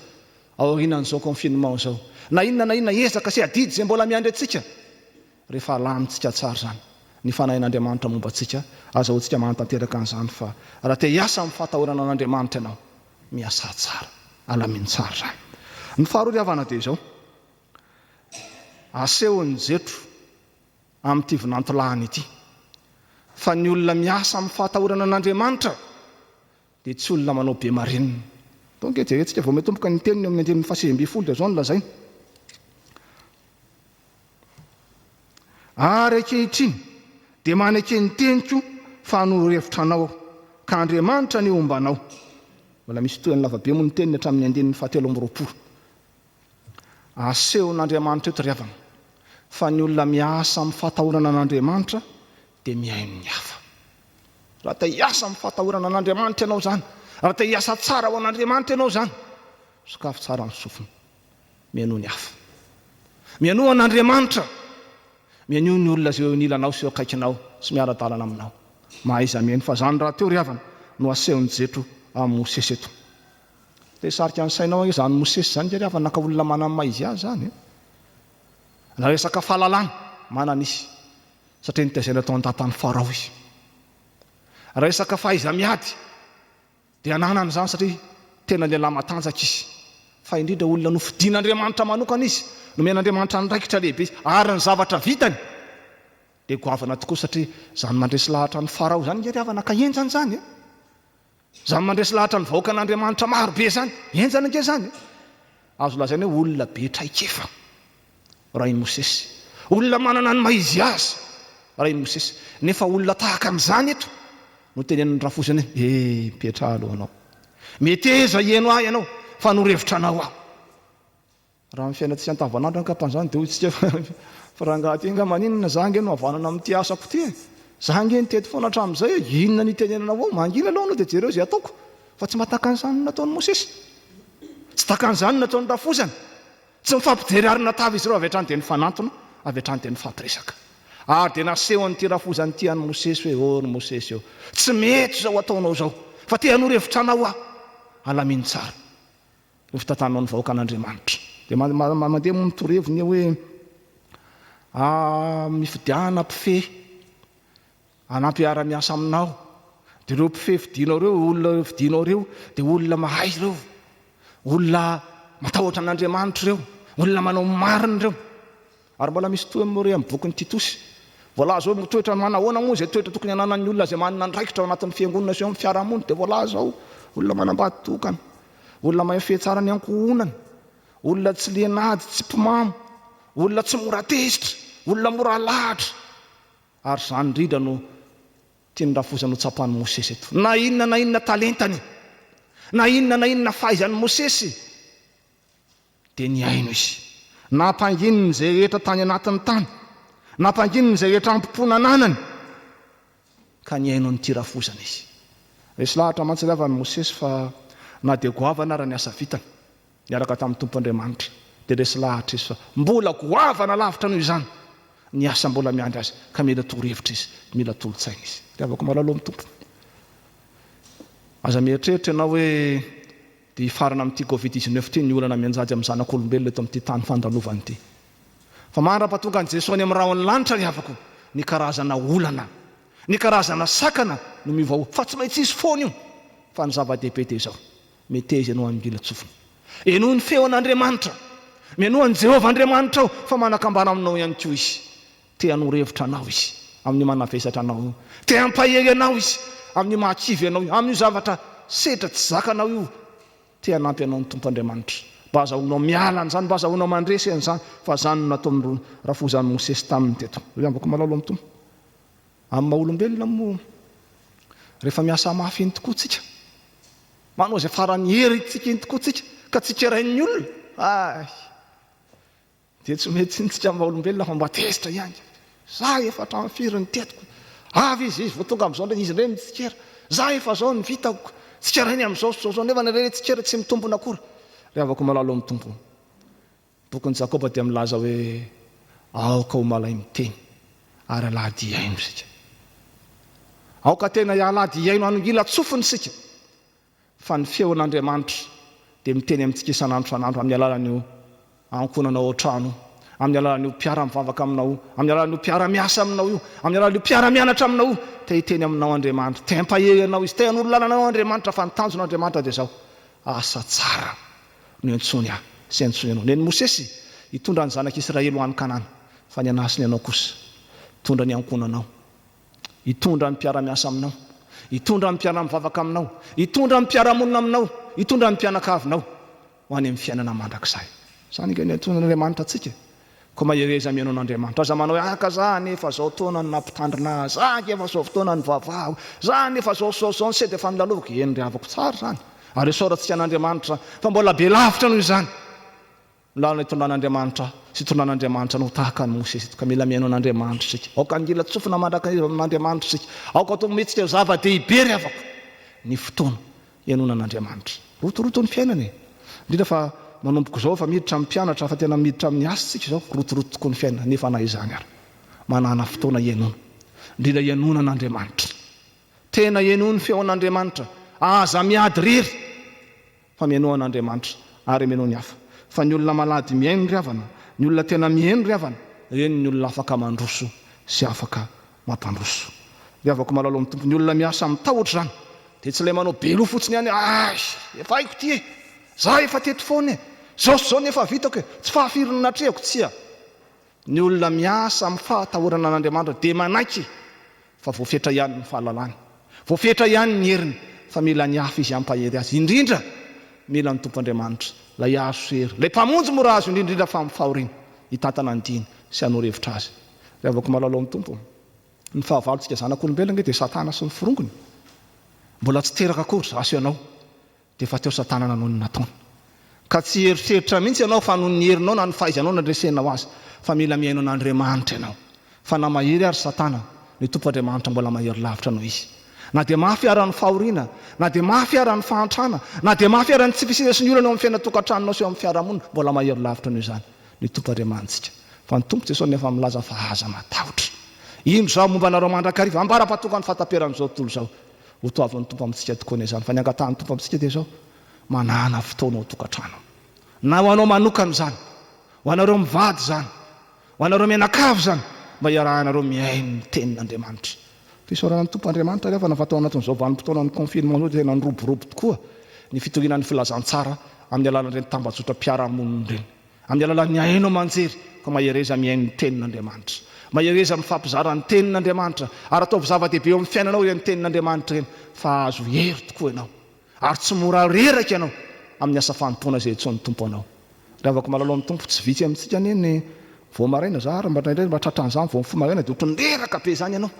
[SPEAKER 6] ao aorianan'izao confinement izao. Na inona ezaka sy adidy izay mbola miandry antsika. Rehefa alamintsika tsara zany. Ny fanahin'Andriamanitra momba antsika, azahoantsika manatanteraka an'izany fa raha te hiasa amin'ny fahatahorana an'Andriamanitra ianao, miasa tsara, alaminy tsara zany. Ny faharoa ry havana dia izao. Aseho ny jetro amin'ity vinantolahany ity. Fa ny olona miasa amin'ny fahatahorana an'Andriamanitra dia tsy olona manao be marinina. Donc jerentsika vao metomboka ny teniny amin'ny 2020 dia zao ny lazaina. Ary ankehitriny dia manake ny teniko fa hanoro-hevitra anao ka Andriamanitra ny ombanao. Mbola misy toerany lavabe moa ny teniny hatramin'ny 1920. Aseho n'Andriamanitra eto ry havana fa ny olona miasa amin'ny fahatahorana an'Andriamanitra dia miaino ny hafa. Raha te hiasa amin'ny fahatahorana an'Andriamanitra ianao zany, raha te hiasa tsara ho an'Andriamanitra ianao zany, sokafo tsara ny sofina. Miaino ny hafa. Miaino an'Andriamanitra. Miaino ny olona izay nilanao sy akaikinao sy miara-dalana aminao. Mahaiza miaino fa zany raha teo ry havana no asehony jetro amin'ny Mosesy eto. Dia sarika ny sainao izany Mosesy zany ry havana naka olona manana maizy azy zany. Na resaka fahalalana mananisy satria nitaizana tao an-tantan'ny Farao izy. Resaka fahaiza miady dia ananany zany satria tena lehilahy matanjaka izy. Fa indrindra olona nofidian'Andriamanitra manokana izy, nomen'Andriamanitra niraikitra lehibe izy ary ny zavatra vitany dia goavana tokoa satria zany mandresy lahatra ny Farao zany ry havana ka enjany zany. Zany mandresy lahatra ny vahoaka n'Andriamanitra maro be zany, enjana ange zany. Azo lazaina hoe olona be traikefa raha i Mosesy. Olona manana ny maizy azy raha i Mosesy. Nefa olona tahaka an'izany eto no tenen'ny rafozany hoe mipetraha aloha anao. Meteza ieno ahy ianao fa norevitra anao aho. Raha ny fiainatsika antavanandro ankapan'izany dia hotsika fa raha ngaty enga maninona zange no havanana amin'ity asako ty. Zange nitety foana hatramin'izay inona nitenenana ao mangina aloha no dia jereo izay ataoko. Fa tsy mataka an'izany nataon'ny Mosesy. Tsy taka an'izany nataon'ny rafozany. Tsy mifampijery arina tava izy ireo avy hatrany dia ny fanantona, avy hatrany dia ny fampiresaka. Ary dia naseho an'ity rafozany ity an'ny Mosesy hoe ny Mosesy eo. Tsy mety zao ataonao zao. Fa te hanoro-hevitra anao aho. Alaminy tsara. Ny fitantanao ny vahoaka an'Andriamanitra. Dia mandeha moa mitoreviny hoe mifidiana mpifehy anampy ara-miasa aminao. Dia ireo mpifehy fidinao ireo, olona fidinao ireo dia olona mahay ireo. Olona matahotra an'Andriamanitra ireo. Olona manao marina ireo. Ary mbola misy toa moa amin'ny bokin'ny Titosy. Voalaza hoe toetra manahoana moa izay toetra tokony hananan'ny olona izay manana andraikitra ao anatin'ny fiangonana sy amin'ny fiarahamonina dia voalaza ao olona manambady tokana. Olona mahay fihetsara ny ankohonana. Olona tsy lianady, tsy mpimamo. Olona tsy mora tezitra. Olona mora lahatra. Ary zany indrindra no tiany rafozany ho tsapan'ny Mosesy eto. Na inona talentany. Na inona fahaizan'ny Mosesy dia niaino izy. Nampangininy izay rehetra tany anatin'ny tany. Nampangininy izay rehetra ampopona ananany. Ka niaino an'ity rafozana izy. Resy lahatra mantsy ry havana Mosesy fa na dia goavana raha ny asa vitany niaraka tamin'ny tompo Andriamanitra. Dia resy lahatra izy fa mbola goavana lavitra noho izany. Ny asa mbola miandry azy ka mila toro-hevitra izy, mila tolo-tsaina izy. Dia avako malaloha amin'ny tompo. Aza mieritreritra ianao hoe dia farana amin'ity Covid-19 ity ny olana mianjady amin'ny zanak'olombelona eto amin'ity tany fandalovana ity. Fa mandrapatonga an'i Jesosy any amin'ny rahon'ny lanitra ny havako ny karazana olana, ny karazana sakana no mivao. Fa tsy maintsy isy foana io fa ny zava-dehibe dia izao. mety izy ianao amin'ny gila-tsofina ianao ny feon'Andriamanitra mianao an Jehovah Andriamanitra ao fa manakambana aminao ihany koa izy te hanorevitra anao izy amin'ny manavesatra anao te hampahery anao izy amin'ny mahakivy anao amin'ny zavatra setra tsy zakanao io te hanampy anao ny tompo Andriamanitra mba azahoanao miala an'izany mba azahoanao mandresy an'izany fa zany no natao amin'ny rafozan'ny Mosesy taminy teto ambako malalo amin'ny tompo amin'ny maha-olombelona moa rehefa miasa mafy iny tokoa tsika manao izay farany hery tsika iny tokoa tsika ka tsika rain'ny olona dia tsy mety tsika maha-olombelona fa mba tezitra ihany za efa hatrany firy ny tetiko avy izy vao tonga amin'izao ndray izy ireny tsikera za efa zao ny vitako tsika rainy amin'izao nefa nyreny tsikera tsy mitombona akory ry avako malalo amin'ny tompo bokin'ny Jakoba dia milaza hoe aoka ho malay miteny ary alady iaino sika aoka tena alady iaino anongila-tsofiny sika fa ny feon'Andriamanitra dia miteny amintsika isan'andro amin'ny alalan'io ankonanao ao-trano amin'ny alalan'io mpiara-mivavaka aminao amin'ny alalan'io mpiara-miasa aminao io amin'ny alalan'io mpiara-mianatra aminao io te hiteny aminao Andriamanitra te hampahery anao izy te hanolo-lalànao Andriamanitra fa nitanjon'Andriamanitra dia zao asa tsara no antsony sy antsony anao neny Mosesy hitondra ny zanak'Israely ho any Kanana fa ny anasiny anao kosa hitondra ny ankonanao hitondra ny mpiara-miasa aminao hitondra ny mpiara-mivavaka aminao hitondra ny mpiara-monina aminao hitondra ny mpianakavinao ho any amin'ny fiainana mandrakizay zany ny anton'Andriamanitra atsika ko mahereza mianao n'Andriamanitra aza manao hoe aka za nefa zao taona ny nampitandrina za efa zao fotoana ny vavaho za nefa zao ny sedy efa nilalovako eny ry havako tsara zany ary esoratsika an'Andriamanitra fa mbola be lavitra noho izany lalana hitondran'Andriamanitra sy hitondran'Andriamanitra no tahaka ny Mosesy ka mila mianao n'Andriamanitra sika aoka ngila-tsofina mandraka amin'Andriamanitra sika aoka to metsika zava-dehibe ry havako ny fotoana ianona n'Andriamanitra rotoroto ny fiainana indrindra fa manomboko zao fa miditra amin'ny mpianatra fa tena miditra amin'ny asa tsika zao rotoroto tokoa ny fiainana nefa na izany ary manana fotoana ianona indrindra ianona n'Andriamanitra tena ianona ny feon'Andriamanitra aza miady rery fa mianao an'Andriamanitra ary mianao ny hafa fa ny olona malady miaino ry havana ny olona tena miaino ry havana reny ny olona afaka mandroso sy afaka mampandroso ry havako malalo amin'ny tompo ny olona miasa mitahotra zany dia tsy ilay manao belo fotsiny ihany efa haiko ty za efa teto foana zao nefa vitako tsy fahafiry ny natrehako tsia ny olona miasa amin'ny fahatahorana an'Andriamanitra dia manaiky fa voafetra ihany ny fahalalany voafetra ihany ny heriny fa mila ny hafa izy hampahery azy indrindra mila ny tompo Andriamanitra lay azo sery lay mpamonjy mora azy indrindra fa amin'ny fahoriana hitantana ny diny sy hanorevitra azy ry havako malalo amin'ny tompo ny fahavalontsika zanak'olombelona dia Satana sy ny firongony mbola tsy teraka akory zasy ianao dia fa teo Satana noho ny nataony ka tsy heritreritra mihitsy ianao fa noho ny herinao na ny fahaizanao nandresenao azy fa mila miaino n'Andriamanitra ianao fa na mahery ary Satana ny tompo Andriamanitra mbola mahery lavitra noho izy na dia mafy ara ny fahoriana na dia mafy ara ny fahantrana na dia mafy ara ny tsy fisina sy ny olana eo amin'ny fiainatokantranonao sy eo amin'ny fiarahamonina mbola mahery lavitra noho izany ny tompo Andriamanitsika fa ny tompo Jesosy nefa milaza fa aza matahotra ino zao momba anareo mandrakariva ambara-patoka ny fahataperan'izao tontolo zao ho toavin'ny tompo amintsika tokoa ny izany fa ny angatahany tompo amintsika dia zao manana fotoana ao tokantrano na ho anao manokana zany ho anareo mivady zany ho anareo mianakavy zany mba iarahanareo miaino ny tenin'Andriamanitra fisaoran'ny tompo Andriamanitra rehefa nafatao anatin'izao vanim-potoana ny confinement zao dia nandroborobo tokoa ny fitohinan'ny filazantsara amin'ny alalan'ireny tambajotra mpiara-monina ireny amin'ny alalan'ny aino manjery ka mahereza miaino ny tenin'Andriamanitra mahereza mifampizara ny tenin'Andriamanitra ary ataovy zava-dehibe eo amin'ny fiainanao ireny tenin'Andriamanitra ireny fa azo hery tokoa ianao ary tsy mora reraka ianao amin'ny asa fanompoana izay etson'ny tompo anao ry havako malalo amin'ny tompo tsy vitsy amintsika neny vao maraina za ary mba tratran'izany vao mifo maraina dia ohatry nyreraka be zany ianao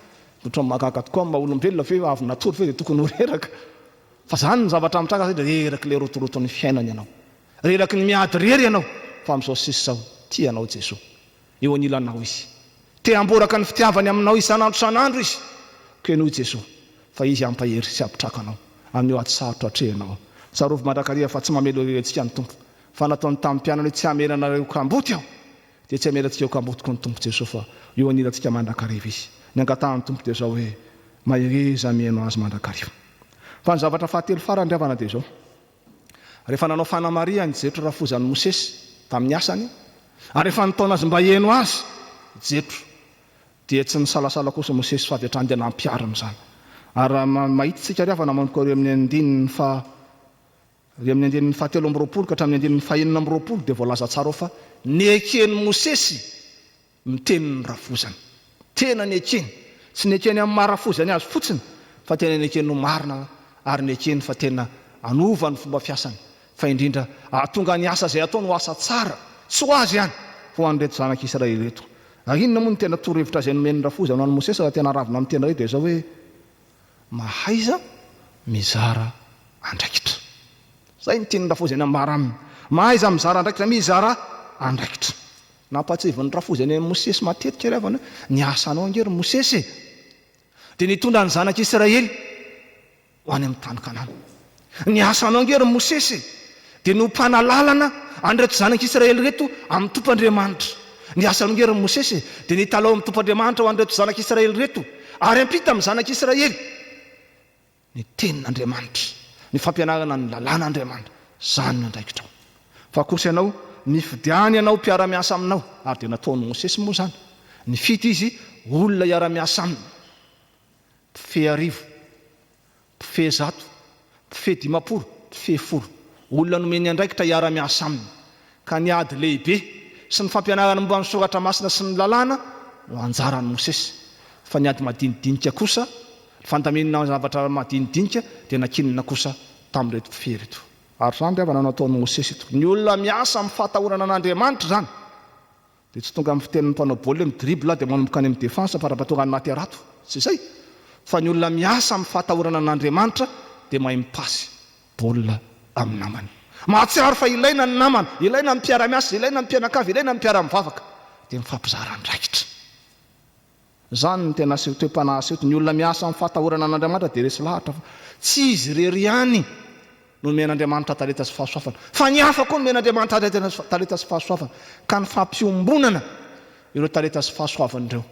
[SPEAKER 6] ohatry makaka tokoa amin'ny maha-olombelona fe avy natory fe dia tokony ho reraka fa zany ny zavatra mitraka dia reraky le rotoroton'ny fiainana ianao reraky ny miady rery ianao fa amin'izao sisy zao tia ianao Jesosy eo anilanao izy te amboraka ny fitiavany aminao isan'andro san'andro izy ko ianao Jesosy fa izy ampahery sy ampitrakanao amin'io aty sarotra atrehanao sarovy mandrakariva fa tsy mamelo rerentsika ny tompo fa nataony tamin'ny mpianana hoe tsy hamelanareo kamboty aho dia tsy hamelantsika eo kambotiko ny tompo Jesosy fa eo anilantsika mandrakariva izy ny angatahany tompo dia zao hoe mahereza miaino azy mandrakariva fa ny zavatra fahatelo farany ry havana dia zao rehefa nanao fanamariany jetro rafozan'ny Mosesy tamin'ny asany ary rehefa nataona azy mba hiaino azy jetro dia tsy nisalasala kosa Mosesy fa avy hatrany dia nampiarana zany ary mahitsika ry havana manoko amin'ny andininy fa ry amin'ny andinin'ny fahatelo amby roapolo ka hatramin'ny andinin'ny fahenina amby roapolo dia voalaza tsara ao fa ny ekeny Mosesy miteniny rafozany, tena ny ekeny, tsy ny ekeny amin'ny marafozany azy fotsiny fa tena ny ekeny no marina ary ny ekeny fa tena anova ny fomba fiasany fa indrindra ahatonga ny asa izay atao no asa tsara tsy ho azy ihany ho an'ireto zanak'Israely reto. Inona moa ny tena torohevitra izay nomen'ny rafozany ho an'ny Mosesy raha tena ravina amin'ny tena hoe dia zao hoe mahaiza mizara andraikitra. Zay ny tian'ny rafozany amin'ny maraminy, mahaiza mizara andraikitra, mizara andraikitra. Nampatsivan'ny rafozany amin'ny Mosesy matetika ry havana ny asanao angery Mosesy dia nitondra ny zanak'Israely ho any amin'ny tany Kanana. Ny asanao angery Mosesy dia nompanana lalana an'ireto zanak'Israely reto amin'ny tompandriamanitra. Ny asanao angery Mosesy dia nitalao amin'ny tompandriamanitra ho an'ireto zanak'Israely reto ary ampita amin'ny zanak'Israely ny tenin'Andriamanitra, ny fampianarana ny lalàn'Andriamanitra. Zany ny andraikitra. Fa kosa ianao nifidiany ianao mpiara-miasa aminao ary dia nataon'ny Mosesy moa zany. Ny fito izy olona iara-miasa aminy, mpife arivo, mpife zato, mpife dimapolo, mpife folo, olona nomeny andraikitra iara-miasa aminy. Ka ny ady lehibe sy ny fampianarana momba ny soratra masina sy ny lalàna no anjaran'ny Mosesy. Fa ny ady madinidinika kosa, fandamenina zavatra madinidinika dia nakinina kosa tamin'ireto mpife reto. Ary zany ry havana nataon'ny Mosesy ito. Ny olona miasa amin'ny fahatahorana an'Andriamanitra zany dia tsy tonga amin'ny fiteniny mpanao baolina midribla dia manomboka any amin'ny défense para-pahatonga ny maty arato, tsy izay. Fa ny olona miasa amin'ny fahatahorana an'Andriamanitra dia mahay mipasy baolina amin'ny namany. Mahatsiaro fa ilaina ny namana, ilaina ny mpiara-miasa, ilaina ny mpianakavy, ilaina ny mpiara-mivavaka dia mifampizara andraikitra. Zany ny tena aseho toe-panahy ny olona miasa amin'ny fahatahorana an'Andriamanitra dia resy lahatra fa tsy izy rery ihany no men'Andriamanitra talenta sy fahasoavana fa ny hafa koa no men'Andriamanitra talenta sy fahasoavana. Ka ny fampiombonana ireo talenta sy fahasoavana ireo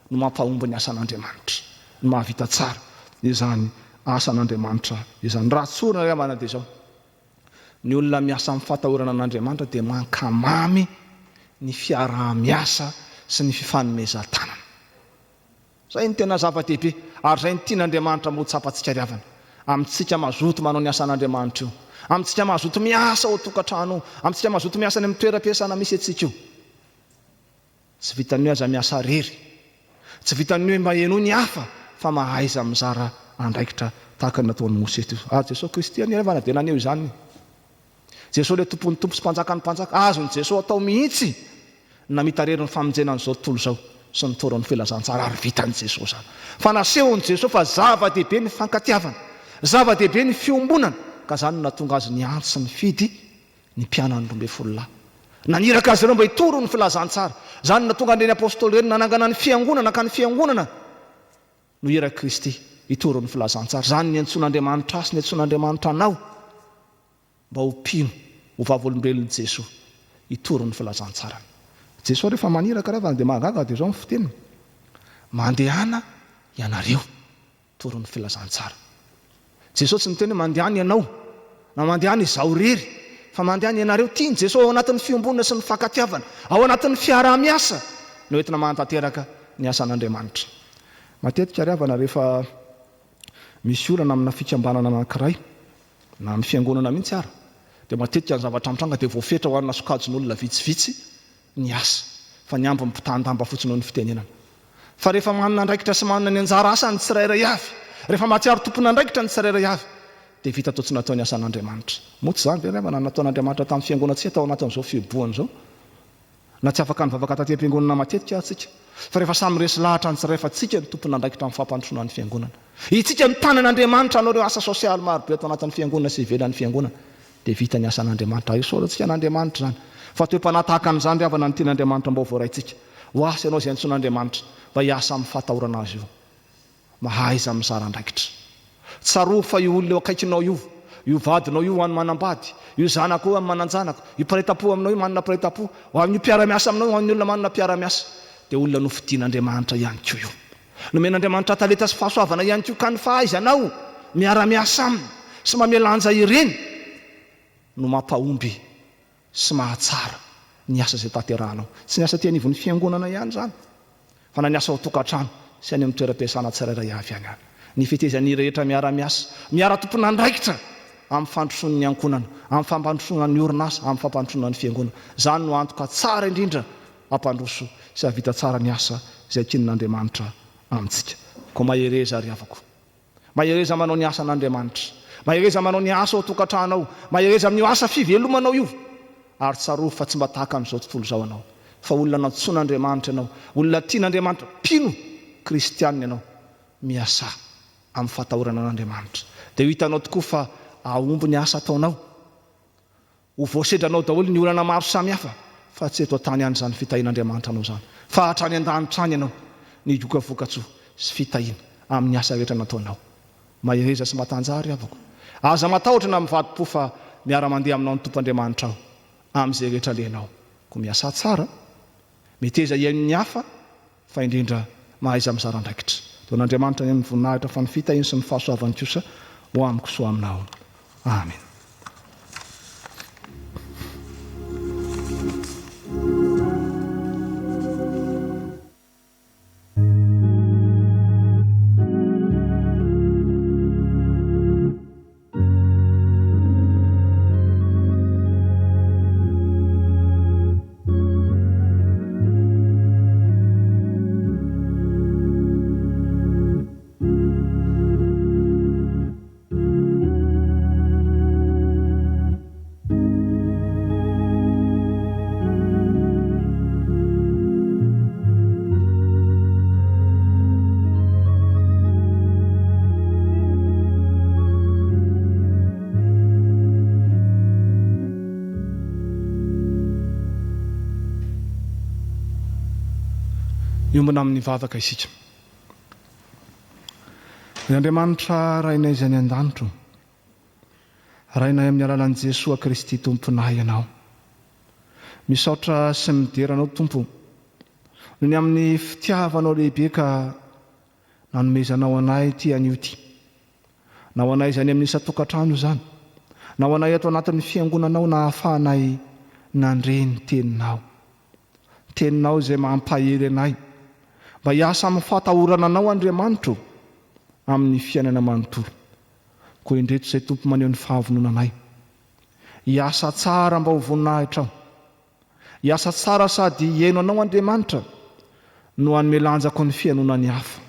[SPEAKER 6] no mampahomby ny asan'Andriamanitra, no mahavita tsara izany asan'Andriamanitra izany. Raha tsorina ry havana dia zao, ny olona miasa amin'ny fahatahorana an'Andriamanitra dia mankamamy ny fiaraha-miasa sy ny fifanomezan-tanana. Zay ny tena zava-dehibe ary zay ny tian'Andriamanitra moatsapantsika ry havana. Amintsika mazoto manao ny asan'Andriamanitra io, amintsika mazoto miasa ao tokantrano, amintsika mazoto miasa ny amin'ny toeram-piasana misy atsika io. Tsy vitan'ny hoe aza miasa rery, tsy vitan'ny hoe mba eno ny hafa fa mahaiza mizara andraikitra tahaka ny nataon'ny Mosesy io. Jesosy Kristy any ry havana dia naneo izany. Jesosy le tompon'ny tompo sy mpanjakan'ny mpanjaka, azony Jesosy atao mihitsy namita rery ny famonjena an'izao tontolo izao sy ny toran'ny filazantsara ary vitan'i Jesosy zany. Fa nasehon'i Jesosy fa zava-dehibe ny fankatiavana, zava-dehibe ny fiombonana, ka zany natonga azy ny antsy sy ny fidy ny mpianany 12 lahy. Naniraka azy ireo mba hitoro ny filazantsara. Zany natonga an'ireny apôstôly ireny nanangana ny fiangonana ka ny fiangonana no ira Kristy hitoro ny filazantsara. Zany ny antson'Andriamanitra asy ny antson'Andriamanitra anao mba ho mpino ho vavolombelon'i Jesosy hitoro ny filazantsara. Jesosy rehefa maniraka ry havana dia mahagaga dia zao ny fiteniny: mandehana ianareo toro ny filazantsara. Jesosy tsy niteny hoe mandehany ianao na mandehany izaho rery, fa mandehany ianareo. Tiany Jesosy ao anatin'ny fiombonana sy ny fankatiavana, ao anatin'ny fiaraha-miasa no entina mahantanteraka ny asan'Andriamanitra. Matetika ry havana rehefa misy olana amina fikambanana anankiray na amin'ny fiangonana mihitsy ara, dia matetika ny zavatra mitranga dia voafetra ho anna sokajin'olona vitsivitsy ny asa, fa ny ambo mpitandamba fotsiny ao ny fitenenana. Fa rehefa manana andraikitra sy manana ny anjara asa ny tsirairay avy, rehefa mahatsiaro tompona andraikitra ny tsirairay avy, dia vita tao tsy natao ny asan'Andriamanitra. Moa tsy zany ve ry havana nataon'Andriamanitra tamin'ny fiangonana tsy atao anatin'izao fiboahana izao, na tsy afaka nivavaka taty am-piangonana matetika atsika, fa rehefa samy resy lahatra ny tsiray fa tsika ny tompona andraikitra amin'ny fampandrosoana ny fiangonana. Itsika ny tanan'Andriamanitra anao ireo asa sosialy marobe atao anatin'ny fiangonana sy ivelan'ny fiangonana, dia vita ny asan'Andriamanitra. Isaorantsika an'Andriamanitra zany. Fa toe-panahy tahaka an'izany ry havana ny tian'Andriamanitra mba ho voaraintsika. Ho asy ianao izay antson'Andriamanitra mba hiasa amin'ny fahatahorana azy io, mahaiza mizara andraikitra. Tsaro fa io olona eo akaikinao io vadinao io hoan'ny manambady, io zanako io amin'ny mananjanako, io paretam-po aminao io manana paretam-po, ho amin'ny mpiara-miasa aminao io ho amin'ny olona manana mpiara-miasa, dia olona nofidian'Andriamanitra ihany koa io. Nomen'Andriamanitra talenta sy fahasoavana ihany koa, ka ny fahaizanao miara-miasa aminy sy mamelanja ireny no mampahomby sy mahatsara ny asa izay tanterahanao. Tsy ny asa ty anivon'ny fiangonana ihany zany, fa na ny asa ao tokantrano sy any amin'ny toeram-piasana tsirairay avy ihany. Ny fitezan'ny rehetra miara-miasa, miara-tompona andraikitra amin'ny fandrosoan'ny ankonana, amin'ny fampandrosonan'ny orinasa, amin'ny fampandrosonan'ny fiangonana. Zany no antoka tsara indrindra ampandroso sy avita tsara ny asa izay tian'Andriamanitra amintsika. Ko mahereza ry havako, mahereza manao ny asa n'Andriamanitra, mahereza manao ny asa ao tokantranao, mahereza amin'ny asa fivelomanao io, ary tsaro fa tsy mba tahaka amin'izao tontolo izao anao, fa olona nantsoan'Andriamanitra ianao, olona tian'Andriamanitra, mpino kristianina ianao, miasa amin'ny fahatahorana an'Andriamanitra. Dia ho hitanao tokoa fa aomby ny asa ataonao, ho voasedranao daholo ny olana maro samihafa, fa tsy eto an-tany ihany izany fitahian'Andriamanitra anao izany, fa hatrany an-danitra any ianao ny doka vokatsoa sy fitahiana amin'ny asa rehetra nataonao. Mahereza sy matanjary avako, aza matahotra na mivadi-po fa miara-mandeha aminao ny tompoandriamanitra aho amin'izay rehetra lenao. Ko miasa tsara, miteza iain'ny hafa, fa indrindra mahaiza mizara andraikitra. Taon'Andriamanitra ny amin'ny voninahitra fa ny fitahiana sy ny fahasoavany kosa ho amiko soa aminao. Amen. Iombona amin'ny vavaka isika. Ny Andriamanitra rainay izay ny an-danitro, rainay amin'ny alalan'i Jesosy Kristy tomponay ianao. Misaotra sy mideranao Tompo, noho ny amin'ny fitiavanao lehibe ka nanomezanao anay ty anio ty. Na ho anay izany amin'ny isa-tokantrano izany, na ho anay ato anatin'ny fiangonanao na ahafahanay nandre ny teninao. Teninao izay mampahery anay, mba hiasa amin'ny fahatahorana anao Andriamanitra amin'ny fiainana manontolo. Koa indreto izay Tompo maneho ny fahavonona anay. Hiasa tsara mba ho voninahitra aho. Hiasa tsara sady hiaino anao Andriamanitra no hanome lanjako ny fiainonany hafa.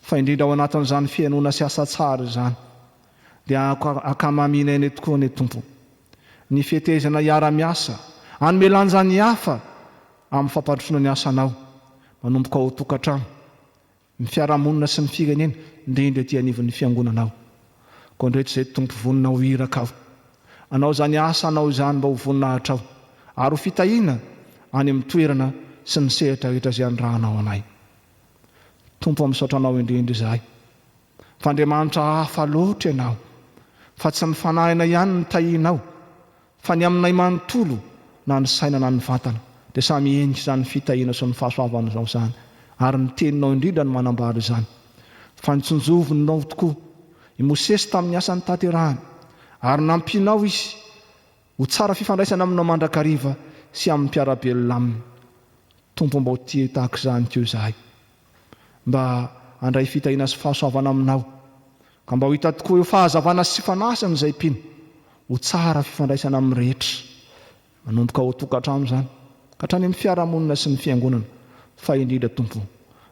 [SPEAKER 6] Fa indrindra ao anatin'izany fiainona sy asa tsara izany, dia akamaminay tokoa ny Tompo. Ny fihetezana hiara-miasa, hanome lanjany hafa amin'ny fampandrosoana ny asanao, manomboka ao tokantrano, ny fiarahamonina sy ny firenena, indrindra ety anivon'ny fiangonanao. Koa indreto izay Tompo vonina ho iraka aho. Anao izany asa anao izany mba ho voninahitra aho, ary ho fitahiana any amin'ny toerana sy ny sehatra rehetra izay andrahanao anay. Tompo misaotra anao indrindra izahay. Fa Andriamanitra hafa loatra ianao, fa tsy ny fanahina ihany ny tahianao, fa ny aminay manontolo na ny saina na ny vatana, dia samy endrika izany fitahiana sy ny fahasoavana izao izany, ary ny teninao indrindra ny manambara izany. Fa nitsonjovininao tokoa i Mosesy tamin'ny asany tanterahany, ary nampinao izy ho tsara fifandraisana aminao mandrakariva sy amin'ny mpiarabelona aminy. Tompo mba ho tia tahaka izany koa izahay, mba handray fitahiana sy fahasoavana aminao, ka mba ho hita tokoa eo fahazavana sy fanasana izay mpino, ho tsara fifandraisana amin'ny rehetra, manomboka ao tokantrano izany ka hatrany amin'ny fiarahamonina sy ny fiangonana. Fa indrindra Tompo,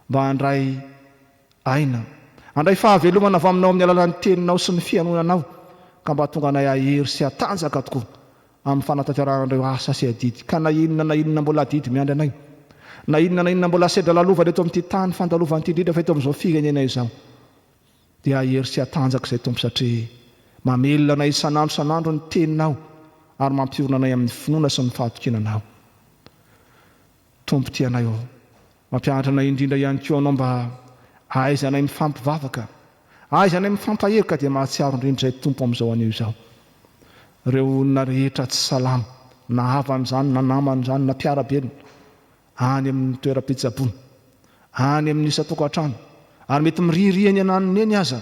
[SPEAKER 6] mba handray aina, handray fahavelomana avy aminao amin'ny alalan'ny teninao sy ny fianonanao, ka mba tonga anay ahery sy atanjaka tokoa amin'ny fanatanteran'ireo asa sy adidy. Ka na inona mbola adidy miandry anay, na inona mbola sedra lalova reto amin'ity tany fandalovan'ity indrindra fa eto amin'izao firenena izao, dia ahery sy atanjaka izay Tompo, satria mamelona anay isan'andro ny teninao, ary mampiorona anay amin'ny finoana sy ny fahatokinanao. Tompo tianay ao, mampianatra anay indrindra ihany koa anao mba ahaizanay mifampivavaka, ahaizanay mifampaherika, dia mahatsiaro indrindra izay Tompo amin'izao anio izao. Ireo olona rehetra tsy salama, na havan'izany na naman'izany na mpiarabelona, any amin'ny toeram-pitsaboana, any amin'ny isa-tokantrano, ary mety miririany ananiny eny aza,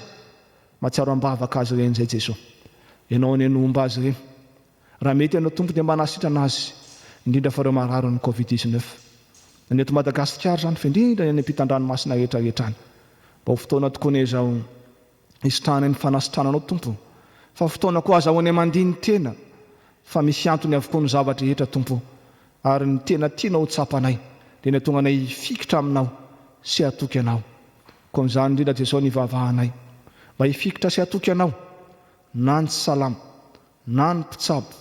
[SPEAKER 6] mahatsiaro ambavaka azy ireny izay Jesosy. Ianao ny nomba azy ireny, raha mety ianao Tompo dia mba nasitrana azy, indrindra fa ireo mararo ny Covid-19. Ny eto Madagasikara izany, fa indrindra ny ampitan-dranomasina rehetrarehetra any, mba ho fotoana tokoa izao isitrahana ny fanasitrananao Tompo, fa fotoana koa azahoany mandiny tena fa misy antony avokoa ny zavatra rehetra tompo ary ny tena tiana ho tsapanay dia ny tonga anay hifikitra aminao sy hatoky anao koa n'izany indrindra Jesosy nivavahanay mba hifikitra sy hatoky anao na ny salama na ny mpitsabo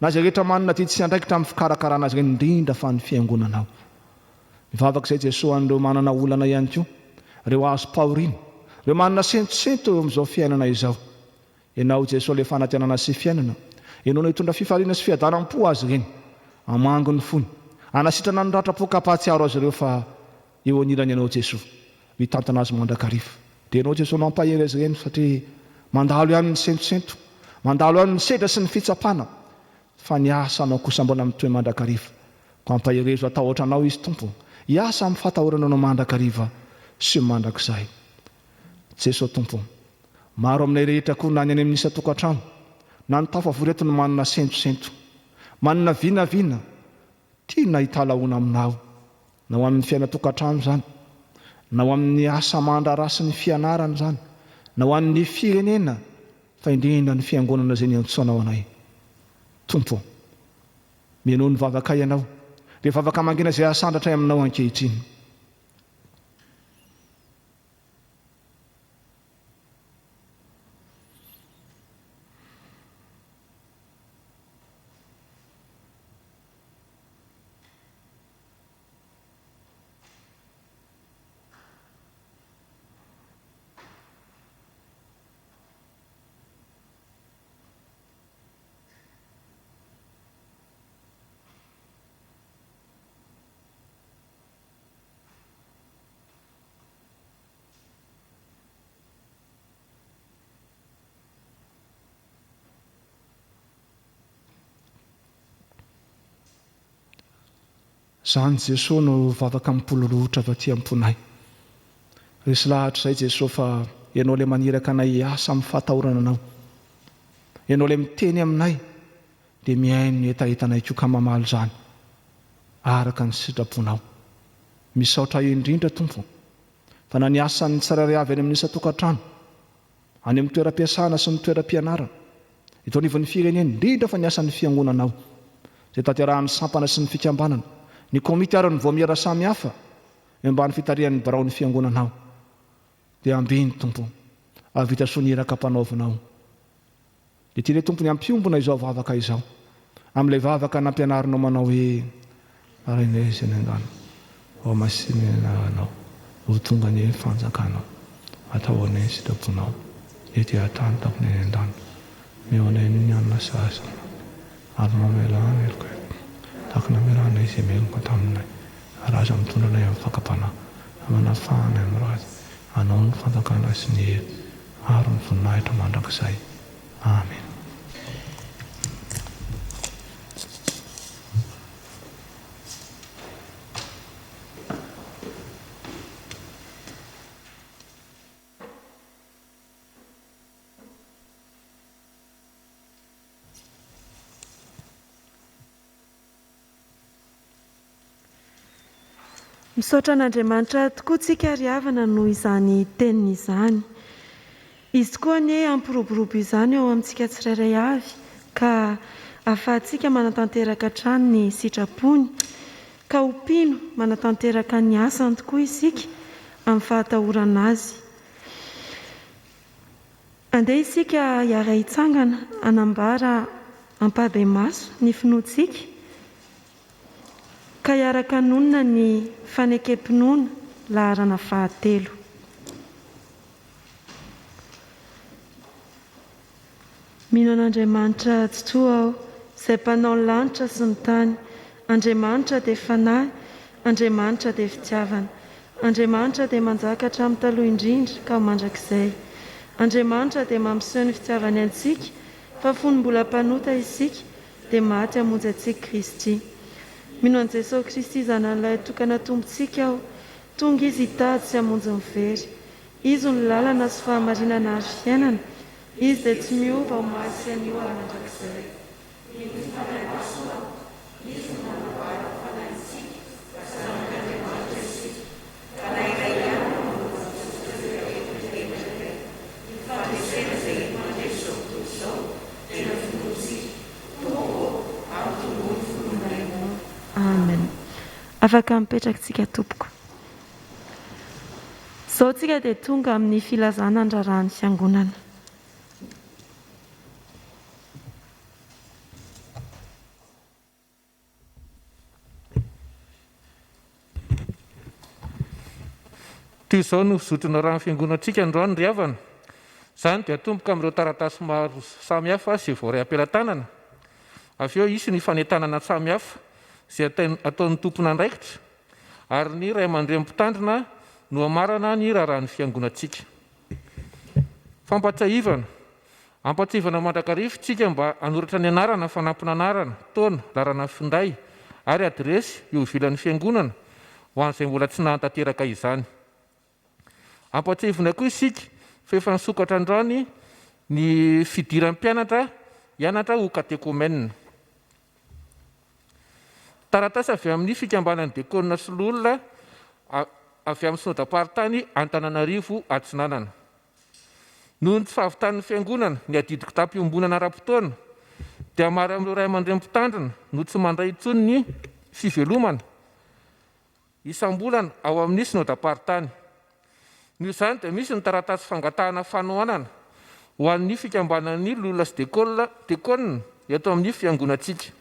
[SPEAKER 6] na izay rehetra manana didy sy andraikitra amin'ny fikarakarana azy ireny indrindra fa ny fiangonanao mivavaka izay Jesosy an'ireo manana olana ihany koa ireo azo pahorina ireo manana sentosento eo amin'izao fiainana izao ianao Jesosy le fanantenana sy fiainana ianao no hitondra fifaliana sy fiadaram-po azy ireny amango ny fony anasitrana ny ratra-pokapahatsiaro azy ireo fa eo anirany ianao Jesosy mitantana azy mandrakarifa dia ianao Jesosy mampahery azy ireny satria mandalo ihany ny sentosento mandalo ihany ny sedra sy ny fitsapana fa ny asa anao kosa mbola mitoe mandrakarifa ko ampaherezo atahotra anao izy tompo hiasa amin'ny fahatahorana anao mandrakariva sy mandrakizay Jesosy tompo maro aminay rehetra koa na ny any amin'isa tokantrano na ny tafavoreto no manana sentosento manana vinavina tiana hitalahoana aminao na ho amin'ny fiaina tokantrano zany na ho amin'ny asa mandrara sy ny fianarana zany na ho amin'ny firenena fa indrindra ny fiangonana izay niantsoanao anay tompo mianao ny vavaka ianao dia vavaka mangina izay asandratra aminao ankehitriny zany Jesosy no vavaka mipololotra avy aty amponay resy lahatra izay Jesosy fa ianao le maniraka anay hiasa amin'ny fahatahorana anao ianao le miteny aminay dia miaino ny etaetanay koa ka mamaly zany araka ny sitraponao misaotra io indrindra tompo fa na ny asan'ny tsirairay avy any amin'isa tokantrano any amin'ny toeram-piasana sy ny toeram-pianarana eto anivon'ny firenena indrindra fa ny asan'ny fiangonanao izay tanterahan'ny sampana sy ny fikambanana ny komity ary ny voamiara samy hafa ambany fitarihan'ny barao ny fiangonanao dia ambiny tompo avita soniraka mpanaovinao dia tia le tompo ny ampiombona izao vavaka izao amin'ilay vavaka nampianarinao manao hoe arainaizy ny angano ao masininanao ho tonga ny fanjakanao atao anay sitraponao ety atany tapony any an-dano meo anay ny anina sasa ary mamelana eloko takana melana izy melona taminay araza mitondra anay amin'ny fakapana manafahana amin'ny razy anao ny fanjakana sy ny hery ary ny voninahitra mandrakizay amen.
[SPEAKER 1] Misaotra an'Andriamanitra tokoa tsika ry havana noho izany teniny izany. Izy tokoa ny ampiroborobo izany ao amintsika tsirairay avy ka ahafahantsika manatanteraka hatrany ny sitrapony ka ho mpino manatanteraka ny asany tokoa isika amin'ny fahatahorana azy. Andeha isika hiara hitsangana anambara ampady maso ny finoantsika ka hiaraka nonina ny fanekempinoana laharana 3. Mino an'Andriamanitra totoa aho izay mpanao ny lanitra sy ny tany. Andriamanitra dia fanahy, Andriamanitra dia fitiavana, Andriamanitra dia manjakatra amin'ny taloha indrindra ka mandrakizay. Andriamanitra dia mampiseho ny fitiavany antsika fa fony mbola mpanota isika dia maty hamonjy antsika Kristy. Mino an' Jesosy Kristy zanan'ilay tokana tompontsika aho, tonga izy hitady sy hamonjy ny very. Izy ny lalana sy fahamarinana ary fiainana, izy dia tsy miova ho maty sy hanioana mandrakizay. Izy no manambara fanantsika, zanak'Andriamanitra isika, ka na iray ihany no mamonjy ny fandresena izay mandresy ao tontolo izao. afaka mipetrakantsika tompoko. Izao tsika dia tonga amin'ny filazana andrarahan'ny fiangonana.
[SPEAKER 7] Toy izao no zotrona raha ny fiangonantsika androany ry havana. Izany dia tomboka amin'ireo taratasy maro samihafa izay voaray am-pelantanana. Avy eo isy ny fanentanana samihafa izay ataon'ny tompona andraikitra, ary ny ray aman-dreny mpitandrina no amarana ny raharahan'ny fiangonantsika. Fampatsiahivana, ampatsivana mandrakarivotsika mba hanoratra ny anarana, fanampina anarana, taona, larana finday ary adresy eo ivelan'ny fiangonana ho an'izay mbola tsy nahantanteraka izany. Ampatsivana koa isika fa efa nisokatra androany ny fidiran'ny mpianatra hianatra ho katekômena. Taratasy avy amin'ny fikambanan'ny diakôna sy lolona avy amin'ny synodam-paritany Antananarivo Atsinanana. Noho ny tsy fahavitan'ny fiangonana ny adidiko tampiombonana ara-potoana dia maro amin'ireo ray aman-dreny mpitandrina no tsy mandray intsony ny fivelomana isam-bolana ao amin'ny synodam-paritany. Noho izany dia misy ny taratasy fangatahana fanohanana ho an'ny fikambanan'ny lolona sy diakôna eto amin'ny fiangonantsika.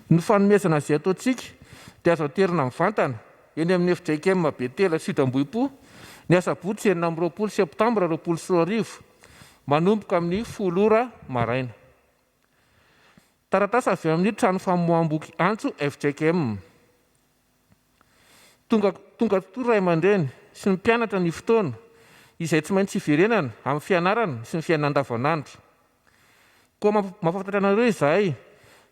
[SPEAKER 7] Ny fanomezana izay ataontsika dia azo aterina mivantana eny amin'ny FJKM Ambavahadimitatfo Sitamboipo ny asabotsy 20 septambra 2024 manomboka amin'ny 10 ora maraina. Taratasy avy amin'ny trano famoaham-boky antso FJKM. Tonga toy ray aman-dreny sy ny mpianatra ny fotoana izay tsy maintsy hiverenana amin'ny fianarana sy ny fiainana andavanandro. Koa mampafantatra anareo izahay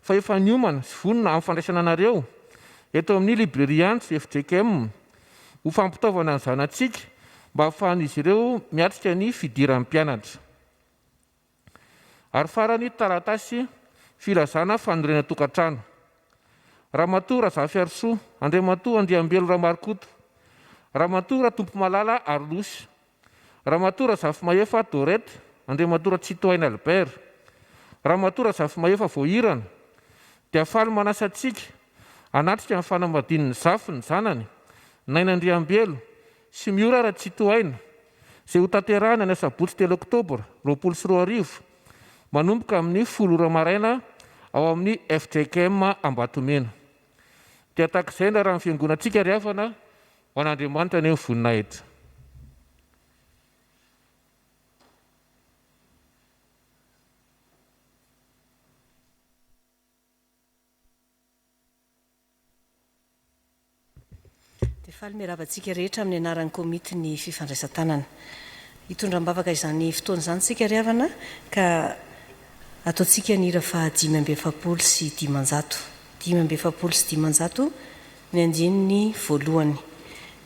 [SPEAKER 7] fa efa niomana sy vonona amin'ny fandraisana anareo eto amin'ny libreria antso FJKM ho fampitaovana ny zanantsika mba hahafahan'izy ireo miatrika ny fidiran'ny mpianatra. Ary farany taratasy filazana fanorena tokantrano. Ramatoa Razafy Arsoa, Andriamatoa Andriambelo Ramarikoto, Ramatoa Tompo Malala Arlosy, Ramatoa Razafy Maefa Dorette, Andriamatoa Tsitoaina Albert, Ramatoa Razafy Maefa Voahirana dia faly manasa antsika hanatrika amin'ny fanamadin'ny zafy ny zanany Nainandriambelo sy miora Ratsitoaina izay ho tanterahana ny asabotsy 3 oktobra 2024 manomboka amin'ny 10 ora maraina ao amin'ny FJKM Ambatomena. Dia tahak'izay ny raha ny fiangonantsika ry havana ho an'Andriamanitra ny voninahitra.
[SPEAKER 8] Faly miaravantsika rehetra amin'ny anaran'ny komity ny fifandraisan-tanana. Hitondram-bavaka izany fotoana izany tsika ry havana ka ataontsika ny hira fa 5 sy 600. 5 sy 600 ny andininy voalohany.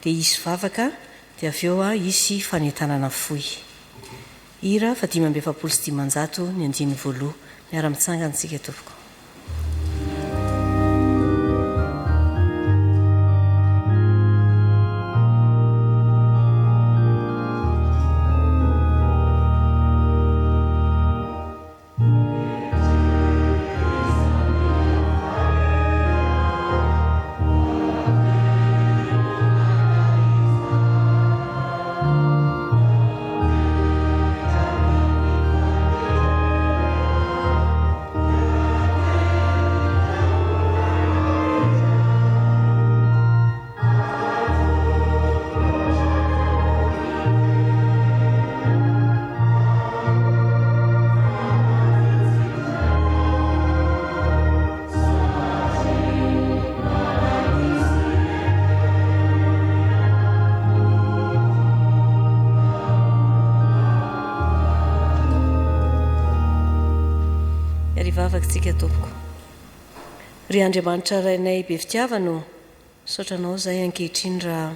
[SPEAKER 8] Dia isy vavaka dia avy eo isy fanentanana fohy. Hira fa 5 sy 600 ny andininy voaloha. Miara-mitsangana tsika tompoko. Tsika tompoko. Ry Andriamanitra rainay be fitiavano, saotranao izay ankehitriny raha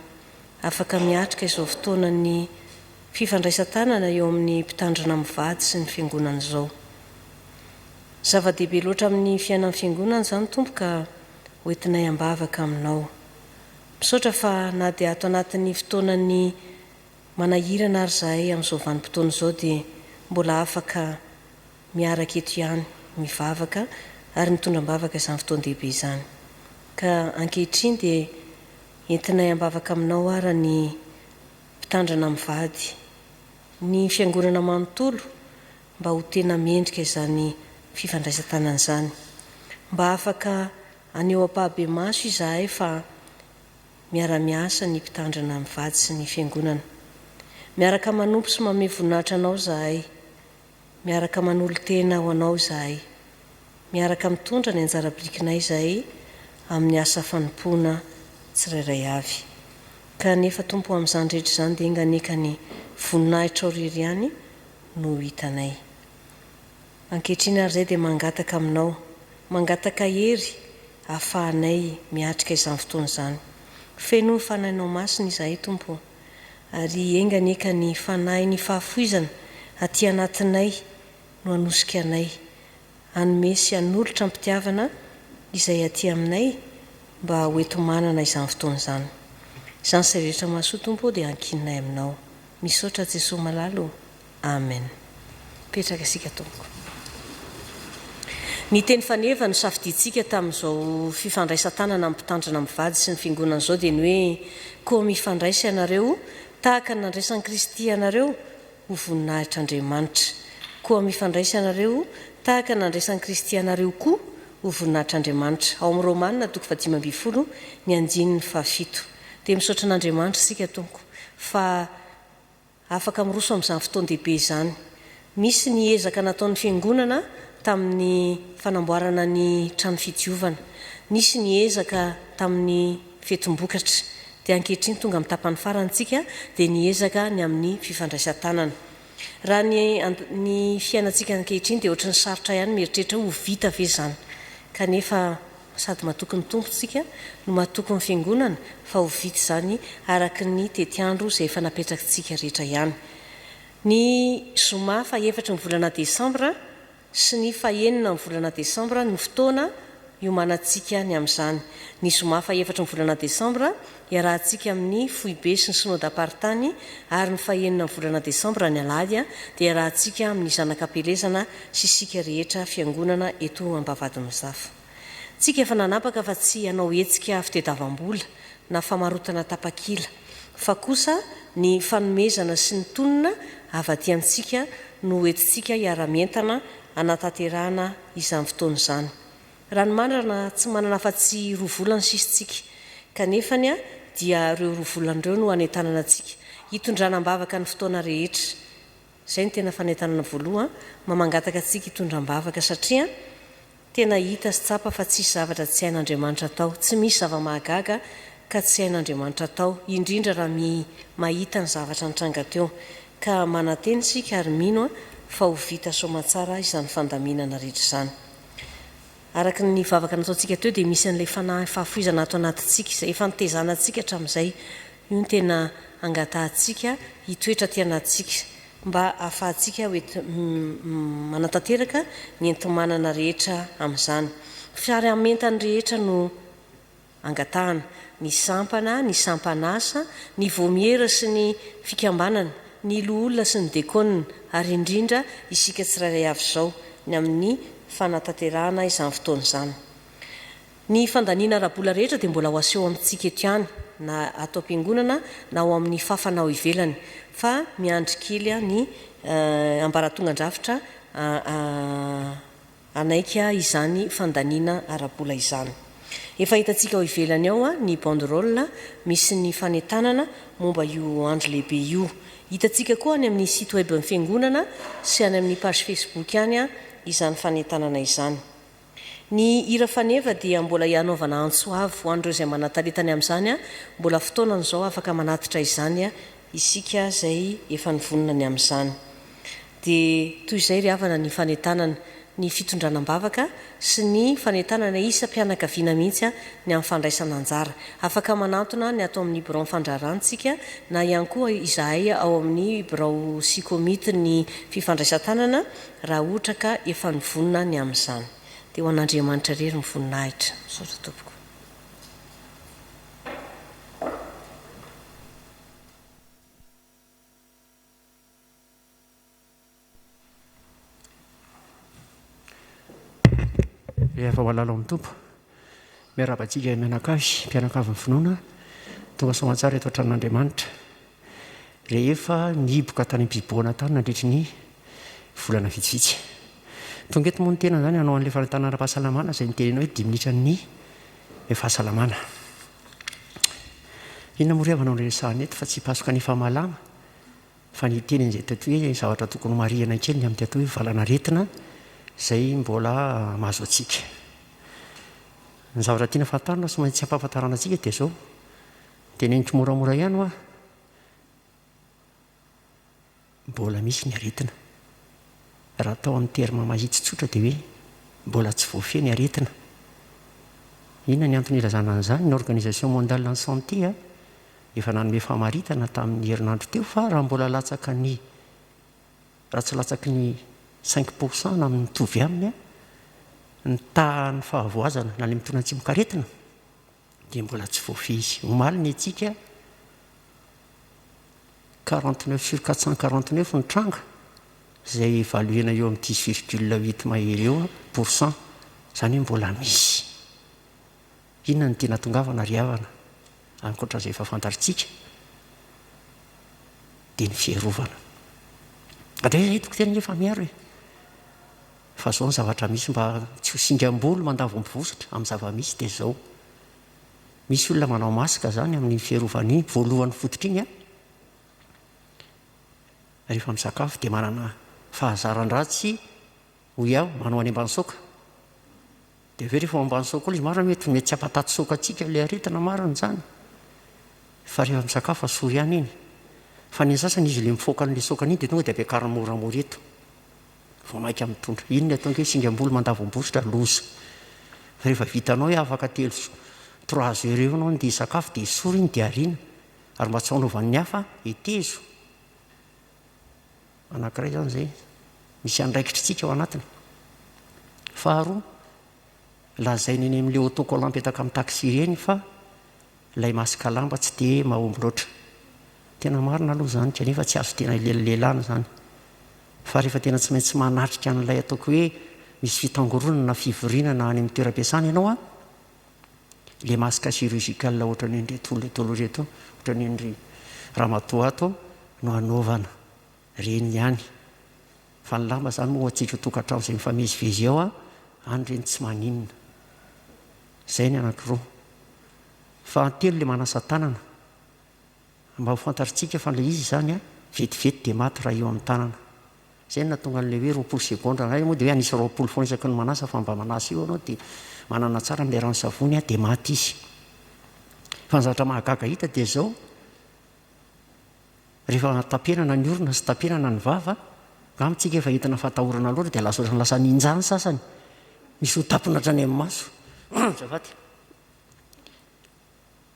[SPEAKER 8] afaka miatrika izao fotoanan'ny fifandraisan-tanana eo amin'ny mpitandrina mivady sy ny fiangonana izao. Zava-dehibe loatra amin'ny fiainan'ny fiangonana izany tompoka hoentinay ambavaka aminao. Misaotra fa na dia ato anatin'ny fotoanan'ny manahirana ary zahay amin'izao vanim-potoana izao dia mbola afaka miaraka eto ihany mivavaka ary nitondram-bavaka izany fotoan-dehibe izany. ka ankehitriny dia entinay ambavaka aminao ara ny mpitandrana mivady ny fiangonana manontolo mba ho tena mendrika izany fifandraisan-tanana izany, mba afaka aneo ampahabe maso izahay fa miara-miasa ny mpitandrana mivady sy ny fiangonana. Miaraka manompo sy manome voninahitra anao izahay, miaraka manolo tena ho anao izahay, miaraka mitondra ny anjara-birikinay izahay amin'ny asa fanompoana tsirairay avy. Ka nefa tompo amin'izany rehetra izany dia enganeka ny voninahitra aorery ihany no hitanay. Ankehitriny ary izay dia mangataka aminao, mangataka hery ahafahanay miatrika izany fotoana izany. Feno ny fanahinao masina izahay tompo, ary enganeka ny fanahy ny fahafoizana aty anatinay no hanosika anay, hanome sy hanolotra mpitiavana izay aty aminay mba hoeto manana izany fotoana izany. Izany sy rehetra mahasoa tompo dia ankininay aminao. Misaotra Jesosy malalo. Amen. Petraka isika tompoko. Ny teny faneva no safidintsika tamin'izao fifandraisan-tanana amin'ny mpitandrina mivady sy ny fiangonana izao dia ny hoe koa mifandraisa ianareo tahaka nandraisan'i Kristy ianareo ho voninahitr'Andriamanitra. Koa mifandraisa ianareo tahaka nandraisan'i Kristy ianareo koa ho voninahitr'Andriamanitra. Ao amin'ny Romanina 5:12 ny 7. Dia misaotra an'Andriamanitra isika tompoko fa afaka miroso amin'izany fotoan-dehibe izany. Misy ny ezaka nataon'ny fiangonana tamin'ny fanamboarana ny trano fitiovana, nisy ny ezaka tamin'ny fetim-bokatra, dia ankehitriny tonga amin'ny tapany farantsika dia ny ezaka ny amin'ny fifandraisan-tanana. Raha ny fiainantsika ankehitriny dia ohatrany sarotra ihany mieritreritra ho vita ve izany, kanefa sady mahatoky ny tompontsika no mahatoky ny fiangonana fa ho vita izany araka ny tetiandro izay efa napetrakantsika rehetra ihany. Ny zoma faha-4 ny volana Desambra sy ny faha-9 ny volana Desambra ny fotoana iomanantsika ny amin'izany. Ny zoma faha-4 ny volana Desambra iarahantsika amin'ny foibe sy ny synodam-paritany, ary ny faha-9 ny volana Desambra ny alahady dia iarahantsika amin'ny zanakam-pelezana sy isika rehetra fiangonana eto Ambavahadimitafo. Tsika efa nanapaka fa tsy hanao hetsika fitadiavam-bola na famarotana tapakila, fa kosa ny fanomezana sy ny tonona avy amintsika no entintsika hiara-mientana anatanterahana izany fotoana izany. Raha ny manana tsy manana fa-tsy roa volana sisitsika, kanefany dia ireo roa volan'ireo no hanentanana antsika hitondrana ambavaka ny fotoana rehetra. Izay ny tena fanentanana voaloha, mamangataka antsika hitondram-bavaka satria tena hita sy tsapa fa tsisy zavatra tsy hain'Andriamanitra atao, tsy misy zava-mahagaga ka tsy hain'Andriamanitra atao, indrindra raha mahita ny zavatra nitranga teo. Ka mananteny sika ary mino fa ho vita soamantsara izany fandaminana rehetra izany. Araka ny vavaka nataontsika teo dia misy an'ilay fanahy fahafoizana ato anatintsika izay efa nitezanantsika hatramin'izay. Io no tena angatahantsika hitoetra ty anatintsika mba ahafahantsika manatanteraka ny enti-manana rehetra amin'izany. Fiara-mentany rehetra no angatahana, ny sampana, ny sampanasa, ny vomiera sy ny fikambanana, ny loholona sy ny dekona, ary indrindra isika tsirairay avy izao ny amin'ny fanatanterahana izany fotoana izany. Ny fandaniana ara-bola rehetra dia mbola ho aseho amintsika eto ihany, na ato am-piangonana na ao amin'ny fafanao ivelany, fa miandry kely ny ambaratongan-drafitra anaika izany fandaniana ara-bola izany. Efa hitantsika ao ivelany ao ny banderole misy ny fanentanana momba io andro lehibe io. Hitantsika koa any amin'ny site web ny fiangonana sy any amin'ny page Facebook any izany fanentanana izany. Ny hira faneva dia mbola hianaovana antsoavo ho an'ireo izay manataletany amin'izany, mbola fotoana n'izao afaka manatitra izany isika izay efa nivonina ny amin'izany. Dia toy izay ry havana ny fanentanana, ny fitondranam-bavaka sy ny fanentanana isa-pianakaviana mihitsy ny amin'ny fandraisana anjara. Afaka manantona ny atao amin'ny birao fandrarantsika na ihany koa izahay ao amin'ny birao sikomity ny fifandraisan-tanana raha ohatra ka efa nivonina ny amin'izany. Dia ho an'Andriamanitra rery ny voninahitra. Misaotra tompoko.
[SPEAKER 7] Efa ho alalo amin'ny tompo
[SPEAKER 9] miarabantsika mianakavy mpianakavy ny finoana tonga soamantsara eto an-tranon'Andriamanitra rehefa niboka tany am-piboana tany nandritry ny volana vitsivitsy. Tonga eto moa ny tena zany hanao an'ilay fanantanana ara-pahasalamana izay nitenena hoe 10 minitra ny fahasalamana. Inona moa ry avanao resahana eto fa tsy pasoka ny fahamalama fa ny teny izay tato hoe zavatra tokony marihana kely ny amin'ny tato hoe valanaretina izay mbola mahazo antsika. Ny zavatra tiana fahatarana sy maintsy ampahafantarana antsika dia izao teneniko moramora ihany hoa mbola misy ny aretina. Raha atao amin'ny terma mahitsy tsotra dia hoe mbola tsy voafehy ny aretina. Inona ny antony ilazana an'izany? Ny organisation mondiale en santé efa nanome famaritana tamin'ny herinandro teo fa raha mbola latsaka ny raha tsy latsaky ny 5% na amin'ny mitovy aminy ny tahan'ny fahavoazana na ilay mitona antsimokaretina dia mbola tsy voafehy izy. Omaly ny antsika 49/449 ny tranga izay valuena eo amin'ny 10,8 mahery eo %. Izany hoe mbola misy. Inona ny tena tongavana ry havana ankoatra izay efa fantaritsika dia ny fiarovana. Dia itoko tena efa miaro e. Fa zao ny zavatra misy mba tsy ho singam-bolo mandavompivosotra amin'ny zava-misy dia izao. Misy olona manao masika zany amin'ny fiarovany voalohany fototra iny rehefa misakafo dia manana fahazaran-dratsy hoy aho manao any ambany soka. Dia aveo rehefa ambany soka izy marina mety tsy ampatato soka antsika ilay aretina marina izany. Fa rehefa misakafo asory ihany iny. Fa ny sasany izy ilay mifoaka an'ilay soka iny dia tonga dia ampiakariny moramora eto. Vao mainka mitondra. Iny ny ataon'ilay singam-bolo mandavombosotra loza. Rehefa vitanao hoe afaka 3 heures eo ianao dia sakafo dia isory iny dia ariana. Ary mba tsy hanaovan'ny hafa itezo. Anankiray izany izay misy andraikitritsika ao anatiny. Faharoa lazainy eny amin'ilay autocollant mipetaka amin'ny taxi ireny fa ilay masika lamba tsy dia mahomby loatra. Tena marina aloha izany kanefa tsy azo tena lelana izany. Fa rehefa tena tsy maintsy manatrika an'ilay ataoko hoe misy fitangoronana na fivoriana any amin'ny toeram-piasana ianao ilay masika chirurgical ohatra ny reto reto ohatra ny ry ramatoa ato no anaovana reny ihany. Fa ny lamba izany moa antsika tokantrano izay mifamezivezy ao any reny tsy maninona. Izay ny anankiroa. Fahatelo ilay manasa tanana. Mba ho fantaritsika fa ilay izy izany vetivety dia maty raha eo amin'ny tanana. Izay no natonga an'ilay hoe 20 seconda moa dia hoe anisy 20 foana isaky ny manasa fa mba manasa eo ianao dia manana tsara amin'ilay rano savony dia maty izy. Fa ny zavatra mahagaga hita dia izao rehefa tapenana ny orona sy tapenana ny vava ngamitsika efa entina fahatahorana loatra dia lasa ninja ny sasany misy ho tapona hatrany amin'ny maso. Zavaty.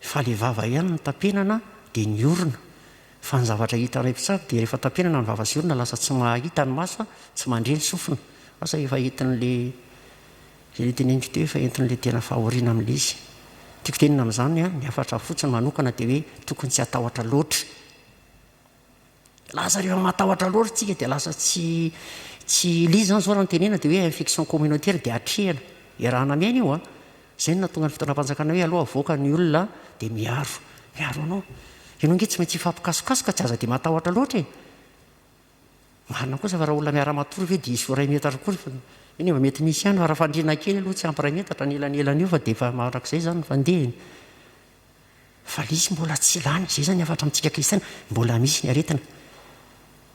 [SPEAKER 9] Fa ilay vava ihany ny tapenana dia ny orona. Fa ny zavatra hita ray mpitsabo dia rehefa tapenana ny vava sy orona lasa tsy mahita ny maso tsy mandre ny sofina. Asa efa entin'ilay izay teneniko teo efa entin'ilay tena fahoriana amin'ilay izy. Tiako tenina amin'izany ny hafatra fotsiny manokana dia hoe tokony tsy hatahotra loatra. Lasa rehefa matahotra loatra tsika dia lasa tsy ilay izany zao raha ny tenena dia hoe infection communautaire dia hatrehana. Iarahana miaina io izay no natonga ny fotoanam-panjakana hoe aloha avoaka ny olona dia miaro anao. Ianao nge tsy maintsy hifampikasokasoka tsy aza dia matahotra loatra e. Marina kosa fa raha olona miara-matory hoe dia isy 2 metatra kory fa iny mba mety misy ihany fa raha fandriana kely aloha tsy ampy 2 metatra nelanelana io fa dia efa marak'izay izany ny fandehany. Fa ilay izy mbola tsy lany izay zany afatra amintsika kristiana mbola misy ny aretina.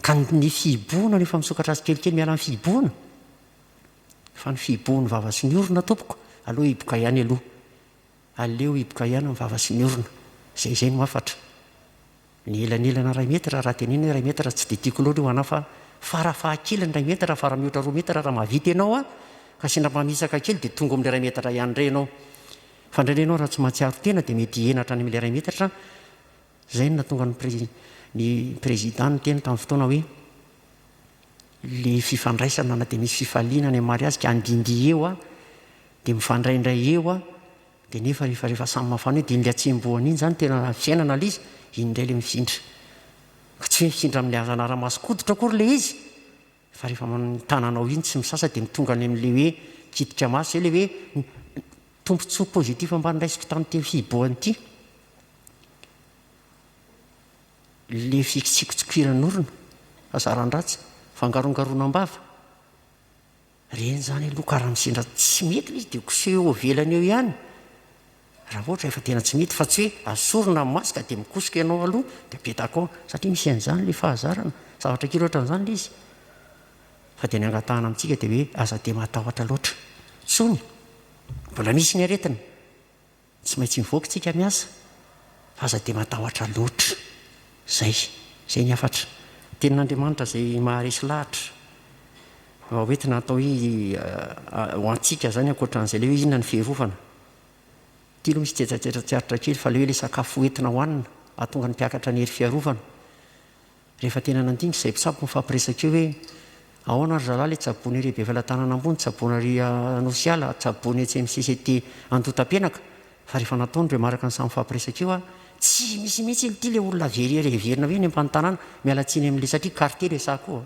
[SPEAKER 9] Ka ny fiboana rehefa misokatra azy kelikely miala amin'ny fiboana. Fa ny fiboan'ny vava sy ny orona tompoko aleo hiboka ihany aloha. Aleo hiboka ihany amin'ny vava sy ny orona. Izay no afatra. Ny elanelana 2 metatra raha tenena hoe 2 metatra tsy dia tiako loatra ho ana fa farafahakely ny 2 metatra fa raha mihoatra 2 metatra raha mahavita ianao ka sendra mamisaka kely dia tonga amin'ilay 2 metatra ihany indray ianao. Fa indraindray ianao raha tsy mahatsiaro tena dia mety henatra any amin'ilay 2 metatra. Izay no natonga ny président ny teny tamin'ny fotoana hoe ilay fifandraisana na dia misy fifaliana ny mariazy ka andindy eo dia mifandraindray eo dia nefa rehefa samy mafana eo dia ilay atsemboana iny izany tena fiainana ilay izy iny indray ilay mifindra. Ka tsy hoe mifindra amin'ny hazana ara-masokoditra akory ilay izy fa rehefa ny tananao iny tsy misasa dia mitonga any amin'ilay hoe kitika maso ilay hoe tompontsoa pozitiva mba niraisiko tamin'ity fiboany ity le fikitsikotsikiran'orona azaran-dratsy fangarongaroana-mbava reny zany aloha karaha misendra tsy mety izy dia koseho eo velany eo ihany raha ohatra efa tena tsy mety fa tsy hoe asorona masika dia mikosika ianao aloha dia petako satria misy an'izany le fahazarana zavatra kely oatra n'izany le izy fa dia ny angatahana amintsika dia hoe aza dia matahotra loatra tsony mbola misy ny aretina tsy maintsy mivoaka tsika miasa fa aza dia matahotra loatra zay ny afatra tenin'Andriamanitra zay maharesy lahatra hoentina atao ho antsika zany ankoatran'izay le hoe inona ny fiarovana tia aloha misy tsetratsetratsiaritra kely fa le hoe le sakafo entina hohanina ahatonga ny mpiakatra ny hery fiarovana rehefa tena nandinika izay mpisapo mifampiresaka eo hoe ahoana ry zalahy le tsabony ary bevelantanana ambony tsabony ary nosiala tsabony HMCCT andotam-penaka fa rehefa nataony re maraka ny samy mifampiresaka eo tsy misy mihitsy ity le olona verina hoe ny ampantanàna mialatsiny amin'le satria quartier resako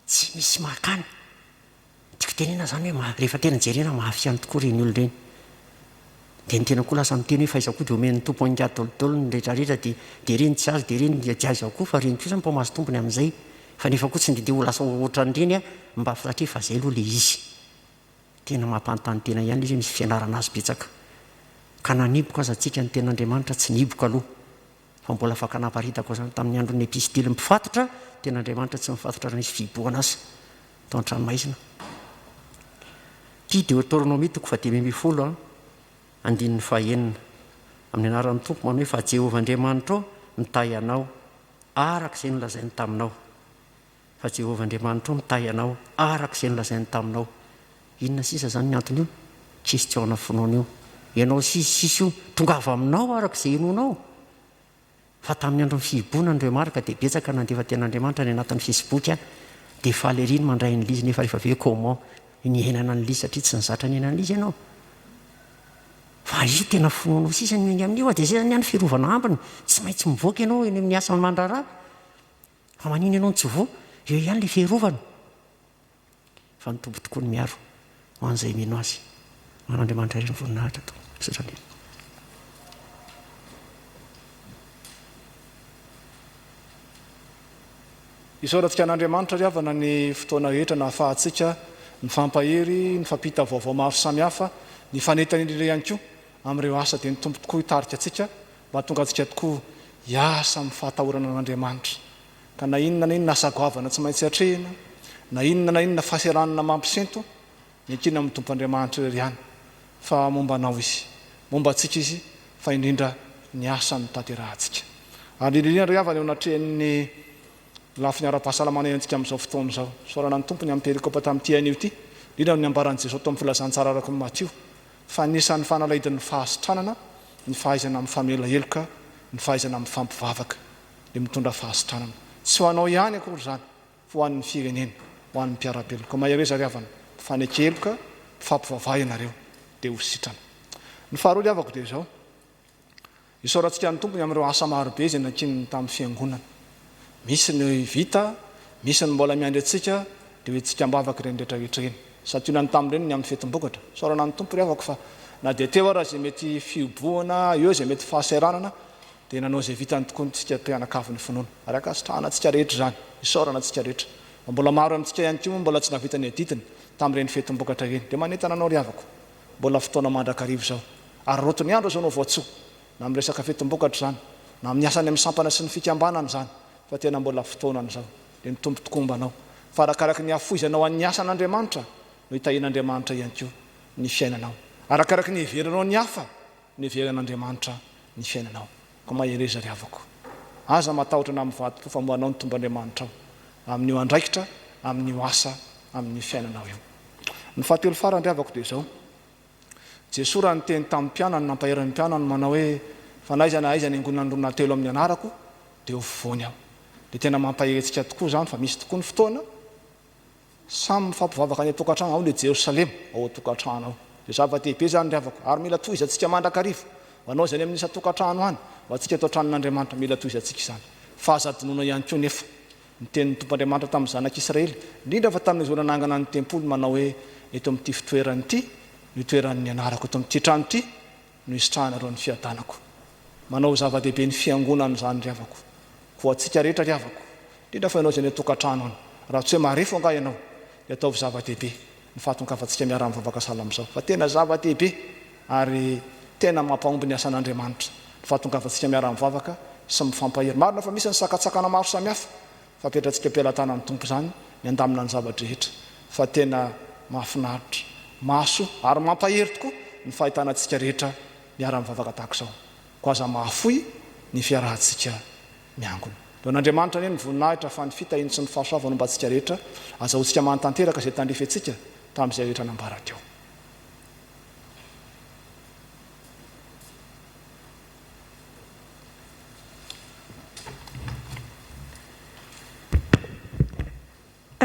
[SPEAKER 9] tsy misy makany tiako tenena zany hoe rehefa tena jerena mahafihany tokoa reny olo reny dia ny tena koa lasa miteny hoe faiza koa dia omen'ny tompo anka dolodolo ny rehetrarehetra dia reny tsy azy dia reny tsy azy koa fa reny koa zany mba mahazo tompony amin'izay fa nefa koa tsy ndide ho lasa ohatran'ireny mba satria fa zay aloha le izy tena mampanontany tena ihany izy misy fianarana azy betsaka ka naniboka aza antsika ny ten'Andriamanitra tsy niboka aloha fa mbola afaka naparitako zany tamin'ny andron'ny epistily mifatotra ten'Andriamanitra tsy mifatotra raha nisy fiboana azy tao an-tranomaizina ty Deutéronomie toko fa 10:10 andininy fahaenina amin'ny anaran'ny tompo manao hoe fa Jehovah Andriamanitra mitahy anao araka izay nolazainy taminao fa Jehovah Andriamanitra mitahy anao araka izay nolazainy taminao inona sisa zany ny antony io question finoana io ianao sisisy io tonga avy aminao araka izay inonao fa tamin'ny andron'ny fihiboana andreo marika dia betsaka nandefa ten'Andriamanitra ny anatin'ny Facebook dia faly ery ny mandray ny lizy nefa rehefa ve comment ny henana ny lizy satria tsy nizatra ny henana ny lizy ianao fa io tena finoanao sisa ny amin'io dia zay zany any fiarovana ambiny tsy maintsy mivoaka ianao eny amin'ny asa mandrarà fa manino ianao ny tsy vo eo ihany le fiarovana fa nitombo tokoa ny miaro ho an'izay mino azy man'Andriamanitra iray ny voninahitra to misaotra
[SPEAKER 6] isaorantsika an'Andriamanitra ry havana ny fotoana rehetra na ahafahantsika ny fampahery ny fampita vaovao maro samihafa ny fanentana indrindra ihany koa amin'ireo asa dia ny tompo tokoa hitarika antsika mba tonga antsika tokoa hiasa amin'ny fahatahorana an'Andriamanitra ka na inona asagoavana tsy maintsy atrehina na inona fahaseranana mampisento ny ankina amin'ny tompo Andriamanitra irery ihany fa momba anao izy momba antsika izy fa indrindra ny asa mitanterahantsika ary indrindra ry havana eo anatrehan'ny lafinyara-pahasalamana antsika amin'izao fotoana izao sorana ny tompony amin'ny perikopa tamin'ity anio ity indrindra ny ambaran'i Jesosy tao amin'ny filazantsara araka ny Matio fa nisan'ny fanalaidin'ny fahasitranana ny fahaizana amin'ny famelaheloka ny fahaizana amin'ny fampivavaka dia mitondra fahasitranana tsy ho anao ihany akory zany fa ho an'ny firenena ho an'ny mpiara-belona ko mahereza ry havana fanekeloka fampivavah ianareo dia ho sitrana ny faharoa havako dia izao isaorantsika ny tompony amin'ireo asa marobe izay nankininy tamin'ny fiangonana misy ny vita misy ny mbola miandry atsika dia hoe tsika ambavaka ireny rehetrarehetra reny sationany tamin'ireny ny amin'ny fetim-bokatra saorana ny tompo ry havako fa na dia teo raha zay mety fioboana eo zay mety fahaseranana dia nanao zay vitany tokoa ntsika mpianakavy ny finoana araka sitrahana antsika rehetra zany isaorana antsika rehetra mbola maro amintsika ihany koa mbola tsy navita ny aditiny tamin'ireny fetim-bokatra reny dia manentana anao ry havako mbola fotoana mandrakarivo zao ary rotony andro zao nao voatsoa na amin'ny resaka fetim-bokatra zany na amin'ny asany amin'ny sampana sy ny fikambanana zany fa tena mbola fotoanany zao dia nitombo tokombanao fa arakaraky ny afoizanao an'ny asan'Andriamanitra no hitahin'Andriamanitra ihany koa ny fiainanao arakaraky ny heveranao ny hafa ny heveran'Andriamanitra ny fiainanao ko mahereza ry havako aza matahotra na amin'ny vato fa moanao ny tombo Andriamanitra ao amin'io andraikitra amin'io asa amin'ny fiainanao io ny fahatelo farany ry havako dia zao Jesosy raha nyteny tamin'ny mpianany nampaheran'ny mpianany manao hoe fa naizana aiza ny angonan'androna telo amin'ny anarako dia ho fovoany aho dia tena mampaherentsika tokoa zany fa misy tokoa ny fotoana samy mifampivavaka any atokantrano ao le Jerosalema ao atokantrano ao dia zava-dehibe zany ry havako ary mila tohizantsika mandrakarivo anao zany amin'isa tokantrano any mba tsika atao tranon'Andriamanitra mila tohizantsika izany fa azadinoana ihany koa nefa ny tenin'ny tompo Andriamanitra tamin'ny zanak'Israely indrindra fa tamin'ny zona nangana ny tempolo manao hoe eto amin'ity fitoerany ity ny toeran'ny anarako eto amin'ity trano ity no isitrahanareo ny fiadanako. Manao zava-dehibe ny fiangonana zany ry havako, ko atsika rehetra ry havako, indrindra fa ianao izay ny tokantrano any, raha tsy hoe marefo anga ianao dia ataovy zava-dehibe ny fahatongavantsika miara mivavaka sala amin'izao, fa tena zava-dehibe ary tena mampahomby ny asan'Andriamanitra ny fahatongavantsika miara mivavaka sy mifampahery. Marina fa misy ny sakatsakana maro samihafa fampiatrantsika ampilatana amin'ny tompo zany ny andamina ny zavadrehetra, fa tena mahafinaritra, maso ary mampahery tokoa ny fahitanantsika rehetra miara mivavaka tahaka izao, ko aza mahafoy ny fiarahantsika miangona. Leo n'Andriamanitra anie ny voninahitra fa ny fitahiny sy ny fahasoavana mba antsika rehetra azahoantsika manotanteraka izay tandrefy antsika tamin'izay rehetra nambara teo.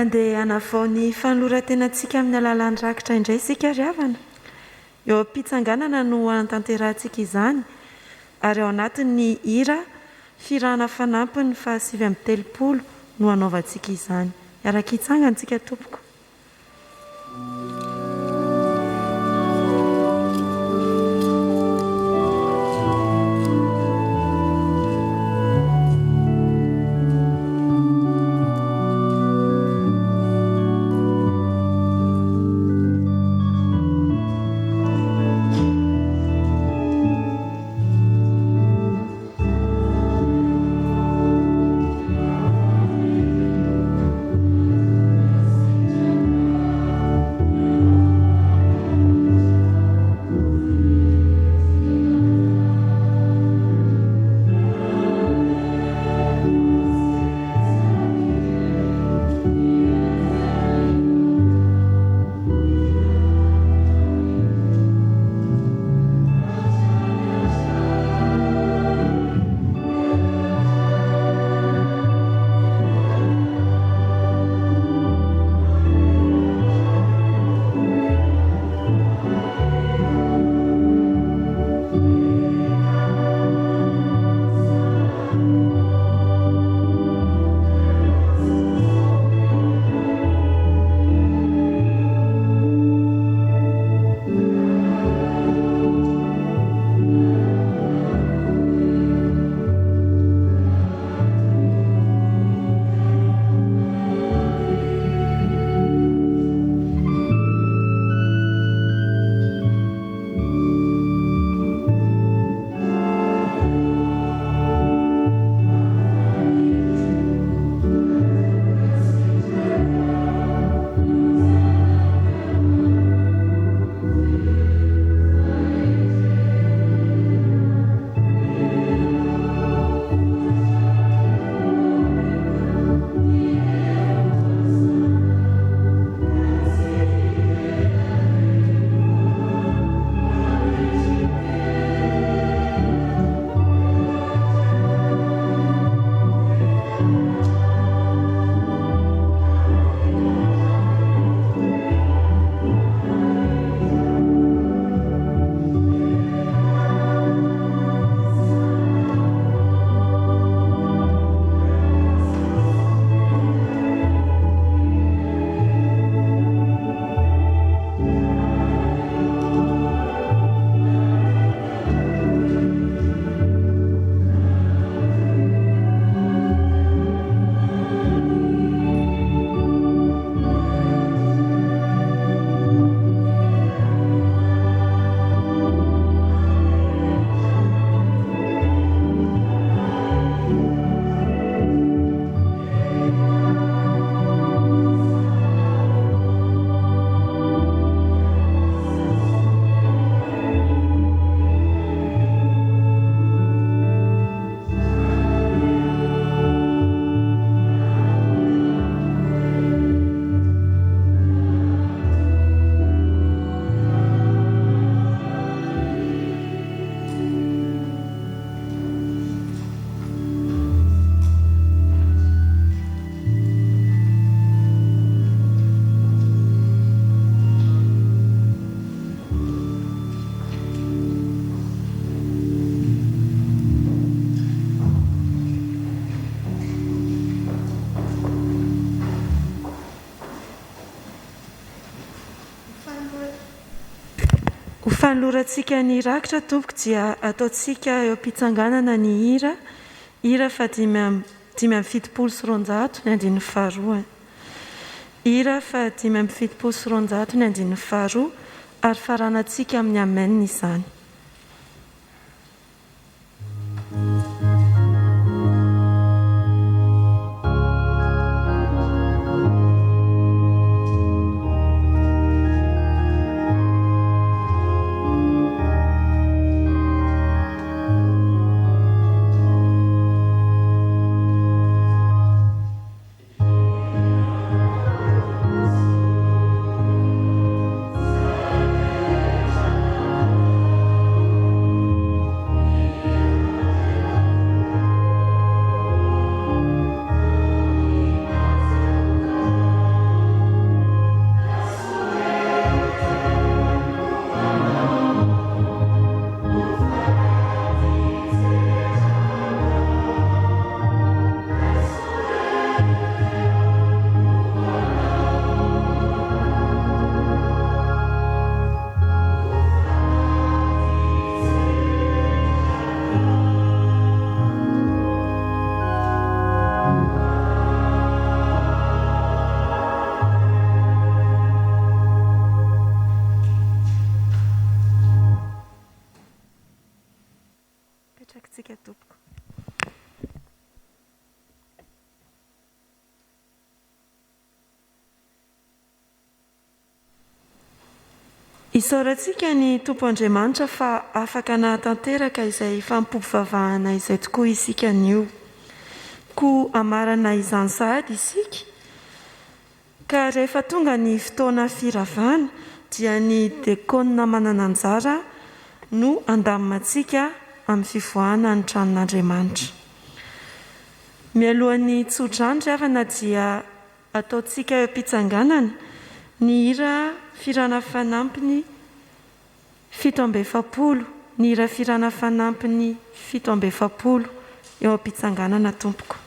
[SPEAKER 1] Andeha hanavao ny fanoloran-tenantsika amin'ny alalan'ny rakitra indray isika ry havana. Eo am-pitsanganana no antanterantsika izany, ary ao anatin'ny hira firahana fanampiny fa 7:30 no anaovantsika izany. Araka hitsangantsika tompoko. fanolorantsika ny rakitra tompoko dia ataontsika eo am-pitsanganana ny hira fa 570 sy 900 ny andin'ny faharoa. Hira fa 570 sy 900 ny andin'ny faharoa ary faranantsika amin'ny amin'ny izany. Isaorantsika ny Tompo Andriamanitra fa afaka nahatanteraka izay fampivavahana izay tokoa isika anio. Ko amarana izany sahady isika. Ka rehefa tonga ny fotoana firavana dia ny dekona manana anjara no andaminantsika amin'ny fivoahana ny tranon'Andriamanitra. Mialohan'ny tsodrano ry havana dia ataontsika eo am-pitsanganana ny hira firana fanampiny 770, ny hira firana fanampiny 770 eo am-pitsanganana tompoko.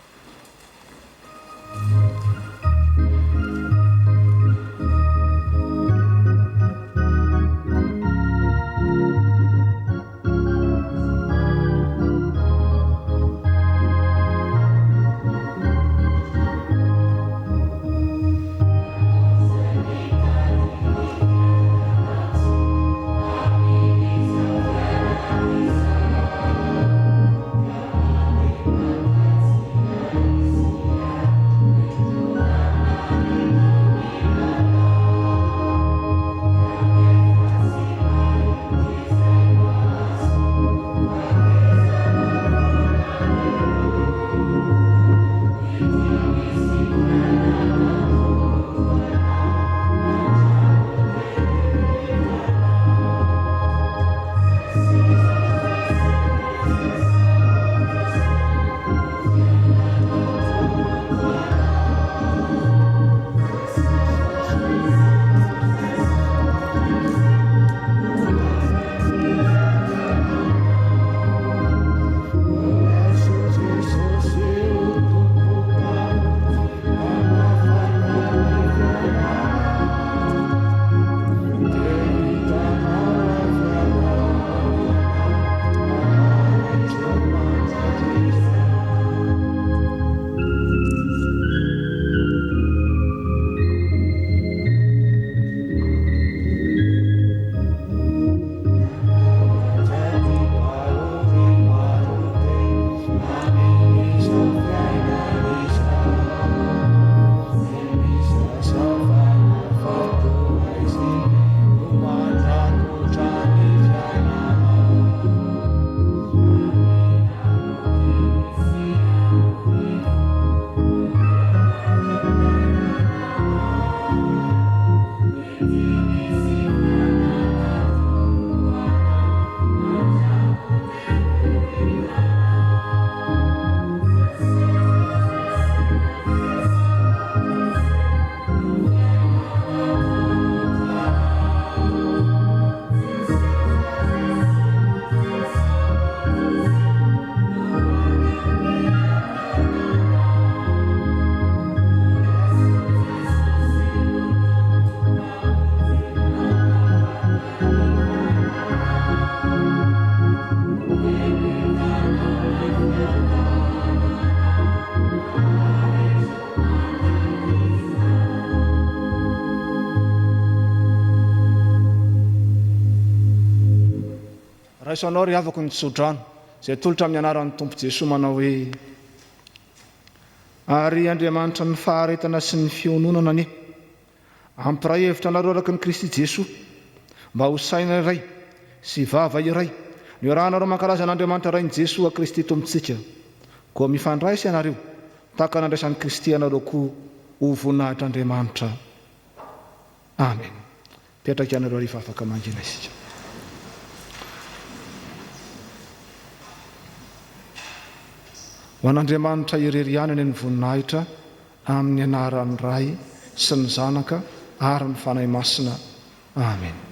[SPEAKER 6] raisoanao ry avako nytsodrano izay tolotra amin'ny anaran'ny tompo Jesoa manao hoe ary Andriamanitra ny faharetana sy ny fiononana anie ampiray hevitra anareo araka ny Kristy Jesoa mba ho saina iray sy vava iray ny rahanareo mankalaza an'Andriamanitra ray ny Jesoa Kristy tompontsika koa mifandraisy ianareo tahaka nandraisan'ny Kristy anareo koa ho voninahitr'Andriamanitra. Amen. Petraka ianareo ariva afaka mangina isika. Ho an'Andriamanitra irery ihany ny voninahitra amin'ny anaran'ny Ray sy ny Zanaka ary ny fanahy masina. Amen.